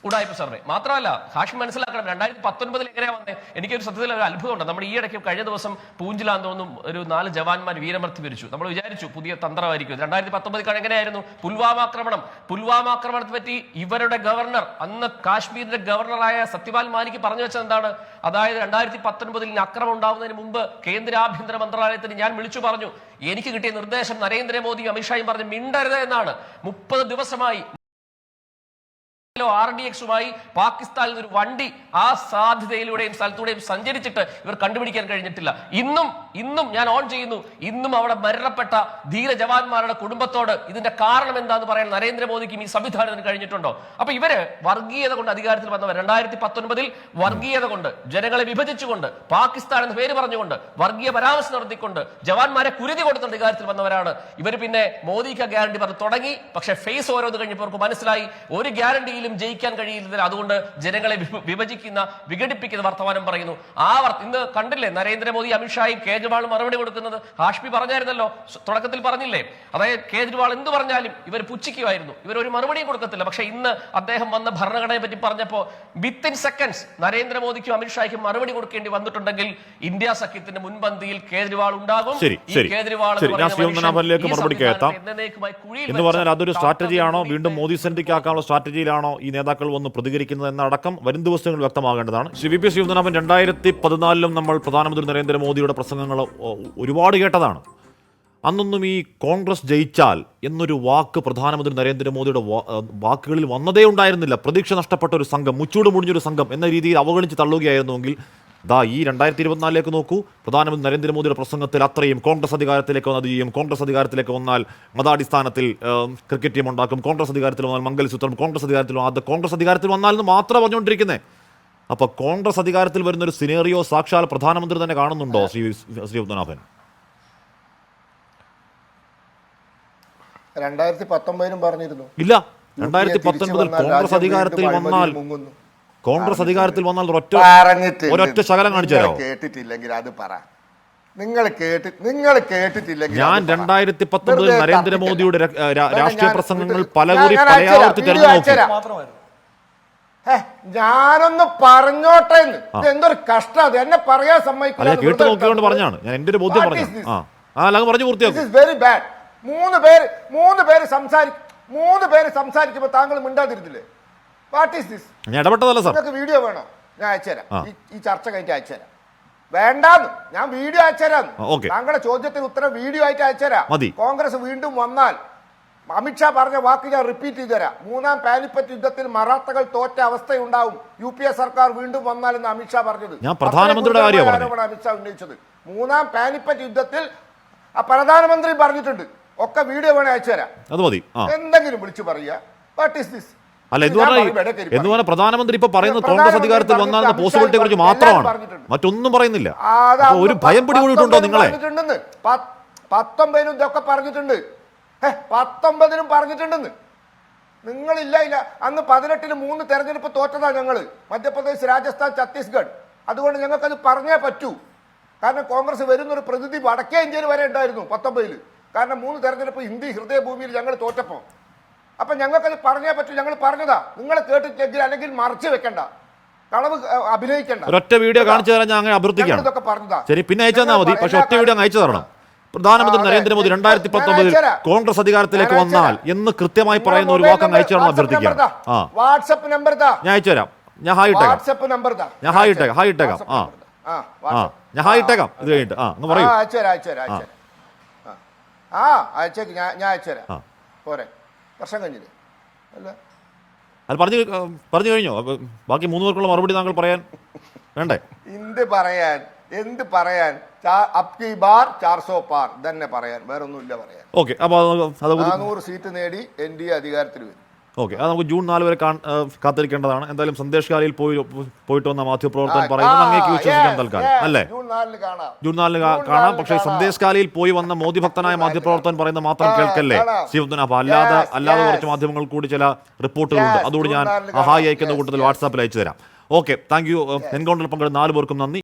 ഉടായ്പ സർവേ. മാത്രമല്ല ഹാഷ്മി മനസ്സിലാക്കണം, 2019 എങ്ങനെയാ വന്നേ? എനിക്കൊരു സത്യത്തിൽ ഒരു അത്ഭുതമുണ്ട്. നമ്മൾ ഈ ഇടയ്ക്ക് കഴിഞ്ഞ ദിവസം പൂഞ്ചിലാന്ന് തോന്നുന്നു ഒരു 4 ജവാന്മാർ വീരമൃത്യു വരിച്ചു. നമ്മൾ വിചാരിച്ചു പുതിയ തന്ത്രമായിരിക്കും. 2019 എങ്ങനെയായിരുന്നു? പുൽവാമ ആക്രമണത്തെ പറ്റി ഇവരുടെ ഗവർണർ, അന്ന് കാശ്മീരിന്റെ ഗവർണറായ സത്യപാൽ മാലിക് പറഞ്ഞു വെച്ചത് എന്താണ്? അതായത് 2019 അക്രമം ഉണ്ടാവുന്നതിന് മുമ്പ് കേന്ദ്ര ആഭ്യന്തര മന്ത്രാലയത്തിന് ഞാൻ വിളിച്ചു പറഞ്ഞു, എനിക്ക് കിട്ടിയ നിർദ്ദേശം നരേന്ദ്രമോദിയും അമിത്ഷായും പറഞ്ഞ് മിണ്ടരുത് എന്നാണ്. 30 ദിവസമായി RDX-ുമായി പാകിസ്ഥാനിൽ ഒരു വണ്ടി ആ സാധ്യതയിലൂടെയും സ്ഥലത്തൂടെയും സഞ്ചരിച്ചിട്ട് ഇവർ കണ്ടുപിടിക്കാൻ കഴിഞ്ഞിട്ടില്ല. ഇന്നും ഞാൻ ഓൺ ചെയ്യുന്നു, ഇന്നും അവിടെ മരണപ്പെട്ട ധീര ജവാന്മാരുടെ കുടുംബത്തോട് ഇതിന്റെ കാരണം എന്താന്ന് പറയാൻ നരേന്ദ്രമോദിക്കും ഈ സംവിധാനത്തിന് കഴിഞ്ഞിട്ടുണ്ടോ? അപ്പൊ ഇവര് വർഗീയത കൊണ്ട് അധികാരത്തിൽ വന്നവർ 2019 വർഗീയത കൊണ്ട് ജനങ്ങളെ വിഭജിച്ചുകൊണ്ട് പാകിസ്ഥാൻ എന്ന പേര് പറഞ്ഞുകൊണ്ട് വർഗീയ പരാമർശം നടത്തിക്കൊണ്ട് ജവാന്മാരെ കുരുതി കൊടുത്ത അധികാരത്തിൽ വന്നവരാണ് ഇവർ. പിന്നെ മോദിക്ക് ഗ്യാരണ്ടി പറഞ്ഞു തുടങ്ങി, പക്ഷെ ഫേസ് ഓരോന്ന് കഴിഞ്ഞപ്പോൾ അവർക്ക് മനസ്സിലായി ഒരു ഗ്യാരണ്ടിയിലും ജയിക്കാൻ കഴിയില്ല. അതുകൊണ്ട് ജനങ്ങളെ വിഭജിക്കുന്ന വിഘടിപ്പിക്കുന്ന വർത്തമാനം പറയുന്നു. ഇന്ന് കണ്ടില്ലേ നരേന്ദ്രമോദി അമിത്ഷായും കേജ്രിവാളും മറുപടി കൊടുക്കുന്നത്? ഹാഷ്മി പറഞ്ഞായിരുന്നല്ലോ, തുടക്കത്തിൽ പറഞ്ഞില്ലേ, അതായത് കേജ്രിവാൾ എന്ത് പറഞ്ഞാലും ഇവർ പുച്ഛിക്കുമായിരുന്നു, ഇവർ ഒരു മറുപടിയും കൊടുക്കത്തില്ല. പക്ഷെ ഇന്ന് അദ്ദേഹം വന്ന ഭരണഘടനയെ പറ്റി പറഞ്ഞപ്പോൾ വിത്തിൻ സെക്കൻഡ്സ് നരേന്ദ്രമോദിക്കും അമിത്ഷായ്ക്കും മറുപടി കൊടുക്കേണ്ടി വന്നിട്ടുണ്ടെങ്കിൽ ഇന്ത്യ സഖ്യത്തിന്റെ മുൻപന്തിയിൽ കേജ്രിവാൾ ഉണ്ടാകും. എന്ന് പറഞ്ഞാൽ അതൊരു സ്ട്രാറ്റജിയാണോ, വീണ്ടും മോദി സെൻട്രിക് ആക്കാനുള്ള സ്ട്രാറ്റജിയിലാണോ ഈ നേതാക്കൾ വന്ന് പ്രതികരിക്കുന്നത് എന്നടക്കം വരും ദിവസങ്ങളിൽ വ്യക്തമാകേണ്ടതാണ്. ശ്രീ വി പി ശിവനാഥൻ, 2014 നമ്മൾ പ്രധാനമന്ത്രി നരേന്ദ്രമോദിയുടെ പ്രസംഗങ്ങൾ ഒരുപാട് കേട്ടതാണ്. അന്നൊന്നും ഈ കോൺഗ്രസ് ജയിച്ചാൽ എന്നൊരു വാക്ക് പ്രധാനമന്ത്രി നരേന്ദ്രമോദിയുടെ വാക്കുകളിൽ വന്നതേ ഉണ്ടായിരുന്നില്ല. പ്രതീക്ഷ നഷ്ടപ്പെട്ട ഒരു സംഘം, മുച്ചൂട് മുടിഞ്ഞൊരു സംഘം എന്ന രീതിയിൽ അവഗണിച്ച് തള്ളുകയായിരുന്നുവെങ്കിൽ ഈ 2024 നോക്കൂ, പ്രധാനമന്ത്രി നരേന്ദ്രമോദിയുടെ പ്രസംഗത്തിൽ അത്രയും കോൺഗ്രസ് അധികാരത്തിലേക്ക് വന്നത് ചെയ്യും, കോൺഗ്രസ് അധികാരത്തിലേക്ക് വന്നാൽ മതാടിസ്ഥാനത്തിൽ ക്രിക്കറ്റ് ടീം ഉണ്ടാക്കും, കോൺഗ്രസ് അധികാരത്തിൽ വന്നാൽ മംഗലസൂത്രം, കോൺഗ്രസ് അധികാരത്തിൽ വന്നാൽ എന്ന് മാത്രം പറഞ്ഞുകൊണ്ടിരിക്കുന്നത്. അപ്പോൾ കോൺഗ്രസ് അധികാരത്തിൽ വരുന്ന ഒരു സിനേറിയോ സാക്ഷാൽ പ്രധാനമന്ത്രി തന്നെ കാണുന്നുണ്ടോ ശ്രീ പത്മനാഭൻ? 2019 പറഞ്ഞിരുന്നു. ഇല്ല, 2019 കോൺഗ്രസ് അധികാരത്തിൽ വന്നാൽ ഒരൊറ്റ ശകലം കാണിച്ചു തരാമോ? കേട്ടിട്ടില്ലെങ്കിൽ അത് പറ. നിങ്ങൾ കേട്ടിട്ടില്ലെങ്കിൽ ഞാൻ 2019 നരേന്ദ്രമോദിയുടെ രാഷ്ട്രീയ പ്രസംഗങ്ങൾ പലകുറി പലയാവർത്തി തെരഞ്ഞു നോക്കി. ഞാനൊന്ന് പറഞ്ഞോട്ടെ. എന്തൊരു കഷ്ടം, അത് എന്നെ പറയാൻ സമ്മതിക്കില്ല. കേട്ട് നോക്കിക്കൊണ്ട് പറഞ്ഞാണ്, ഞാൻ എന്റെ ഒരു ബോധ്യം പറഞ്ഞു. പറഞ്ഞു പൂർത്തിയാക്കും. Very bad. മൂന്ന് പേര് സംസാരിക്കുമ്പോൾ താങ്കൾ മിണ്ടാതിരുന്നില്ലേ? What is this? ഞാൻ ഇടപെട്ടതല്ല സാർ. നിങ്ങൾക്ക് വീഡിയോ വേണോ? ഞാൻ അയച്ചുതരാം. ഈ ചർച്ച കഴിഞ്ഞ് അയച്ചുതരാം. വേണ്ടാന്ന്, ഞാൻ വീഡിയോ അയച്ചുതരാം. താങ്കളുടെ ചോദ്യത്തിന് ഉത്തരം വീഡിയോ ആയിട്ട് അയച്ചുതരാം. കോൺഗ്രസ് വീണ്ടും വന്നാൽ അമിത്ഷാ പറഞ്ഞ വാക്ക് ഞാൻ റിപ്പീറ്റ് ചെയ്തുതരാം. 3ാം പാനിപ്പറ്റ് യുദ്ധത്തിൽ മറാത്തകൾ തോറ്റ അവസ്ഥയുണ്ടാവും UPA സർക്കാർ വീണ്ടും വന്നാൽ എന്ന് അമിത്ഷാ പറഞ്ഞത്. ഞാൻ പ്രധാനമന്ത്രിയുടെ കാര്യമാണ് അമിത്ഷാ ഉന്നയിച്ചത്. 3ാം പാനിപ്പറ്റ് യുദ്ധത്തിൽ പ്രധാനമന്ത്രി പറഞ്ഞിട്ടുണ്ട്. ഒക്കെ വീഡിയോ വേണേ അയച്ചുതരാം. അത് മതി. എന്തെങ്കിലും വിളിച്ചു പറയുക. What is this? അല്ല, എന്ന് പറഞ്ഞാൽ പ്രധാനമന്ത്രി ഇപ്പൊ പറയുന്നത് കോൺഗ്രസ് അധികാരത്തിൽ വന്നാൽ പോസിബിലിറ്റിയെ കുറിച്ച് മാത്രമാണ്, മറ്റൊന്നും പറയുന്നില്ല. ഒരു ഭയം പിടികൂടിയിട്ടുണ്ടോ നിങ്ങളെ? 19 ഇതൊക്കെ പറഞ്ഞിട്ടുണ്ട്. 19 പറഞ്ഞിട്ടുണ്ടെന്ന് നിങ്ങളില്ല. അന്ന് 18 3 തെരഞ്ഞെടുപ്പ് തോറ്റതാ ഞങ്ങള്, മധ്യപ്രദേശ്, രാജസ്ഥാൻ, ഛത്തീസ്ഗഡ്. അതുകൊണ്ട് ഞങ്ങൾക്കത് പറഞ്ഞേ പറ്റൂ. കാരണം കോൺഗ്രസ് വരുന്നൊരു പ്രതിനിധി വടക്കേ ഇന്ത്യയിൽ വരെ ഉണ്ടായിരുന്നു 19. കാരണം 3 തെരഞ്ഞെടുപ്പ് ഹിന്ദി ഹൃദയഭൂമിയിൽ ഞങ്ങൾ തോറ്റപ്പോൾ. അപ്പൊ ഞങ്ങൾക്കത് പറഞ്ഞേ പറ്റൂ. ഞങ്ങൾ പറഞ്ഞതാ. നിങ്ങൾ കേട്ടിട്ടില്ലെങ്കിൽ അല്ലെങ്കിൽ മറച്ചു വെക്കണ്ട, കളവ് അഭിനയിക്കണ്ട. ഒറ്റ വീഡിയോ കാണിച്ചു തരാൻ ഞാൻ അങ്ങനെ അഭ്യർത്ഥിക്കാം. ഇതൊക്കെ പറഞ്ഞതാ. ശരി, പിന്നെ അയച്ചു തന്നാൽ മതി. പക്ഷെ ഒറ്റ വീഡിയോ അയച്ചു തരണം. പ്രധാനമന്ത്രി നരേന്ദ്രമോദി 2019 കോൺഗ്രസ് അധികാരത്തിലേക്ക് വന്നാൽ എന്ന് കൃത്യമായി പറയുന്ന ഒരു വാക്ക് അയച്ചു തരണം അഭ്യർത്ഥിക്കാം. വാട്സ്ആപ്പ് നമ്പർ ഞാൻ അയച്ചു തരാം. ഞാൻ ഹായ് ഇട്ടേക്കാം. ഞാൻ ഹായ് ഇട്ടേക്കാം. ഞാൻ ഹായ് ഇട്ടേക്കാം. ഇത് കഴിഞ്ഞിട്ട് അങ്ങ് പറയൂ. അയച്ചേക്ക്. ഞാൻ അയച്ചുതരാം. പോരെ, വർഷം കഴിഞ്ഞില്ലേ? അല്ല, അത് പറഞ്ഞു കഴിഞ്ഞോ? ബാക്കി 3 പേർക്കുള്ള മറുപടി താങ്കൾ പറയാൻ വേണ്ടേ? എന്ത് പറയാൻ? അബ്കി ബാർ 400 പാർ തന്നെ പറയാൻ, വേറെ ഒന്നുമില്ല പറയാൻ. ഓക്കെ, അപ്പോൾ 400 സീറ്റ് നേടി NDA അധികാരത്തിൽ വരും. ഓക്കെ, അത് നമുക്ക് ജൂൺ 4 വരെ കാത്തിരിക്കേണ്ടതാണ്. എന്തായാലും സന്ദേശകാലിയിൽ പോയിട്ട് വന്ന മാധ്യമപ്രവർത്തകൻ പറയുന്നത് അങ്ങേക്ക് വിശ്വസിക്കാൻ തൽക്കാലം അല്ലേ? ജൂൺ 4 കാണാം. പക്ഷേ സന്ദേശകാലിയിൽ പോയി വന്ന മോദി ഭക്തനായ മാധ്യമപ്രവർത്തകൻ പറയുന്നത് മാത്രം കേൾക്കല്ലേ ശിവനാഥ്? അല്ലാതെ കുറച്ച് മാധ്യമങ്ങൾ കൂടി ചില റിപ്പോർട്ടുകളുണ്ട്. അതുകൊണ്ട് ഞാൻ ഹായ് അയക്കുന്ന കൂട്ടത്തിൽ വാട്സാപ്പിൽ അയച്ചു തരാം. Okay, thank you. എൻകൗണ്ടറിൽ പങ്കെടുത്ത 4 പേർക്കും നന്ദി.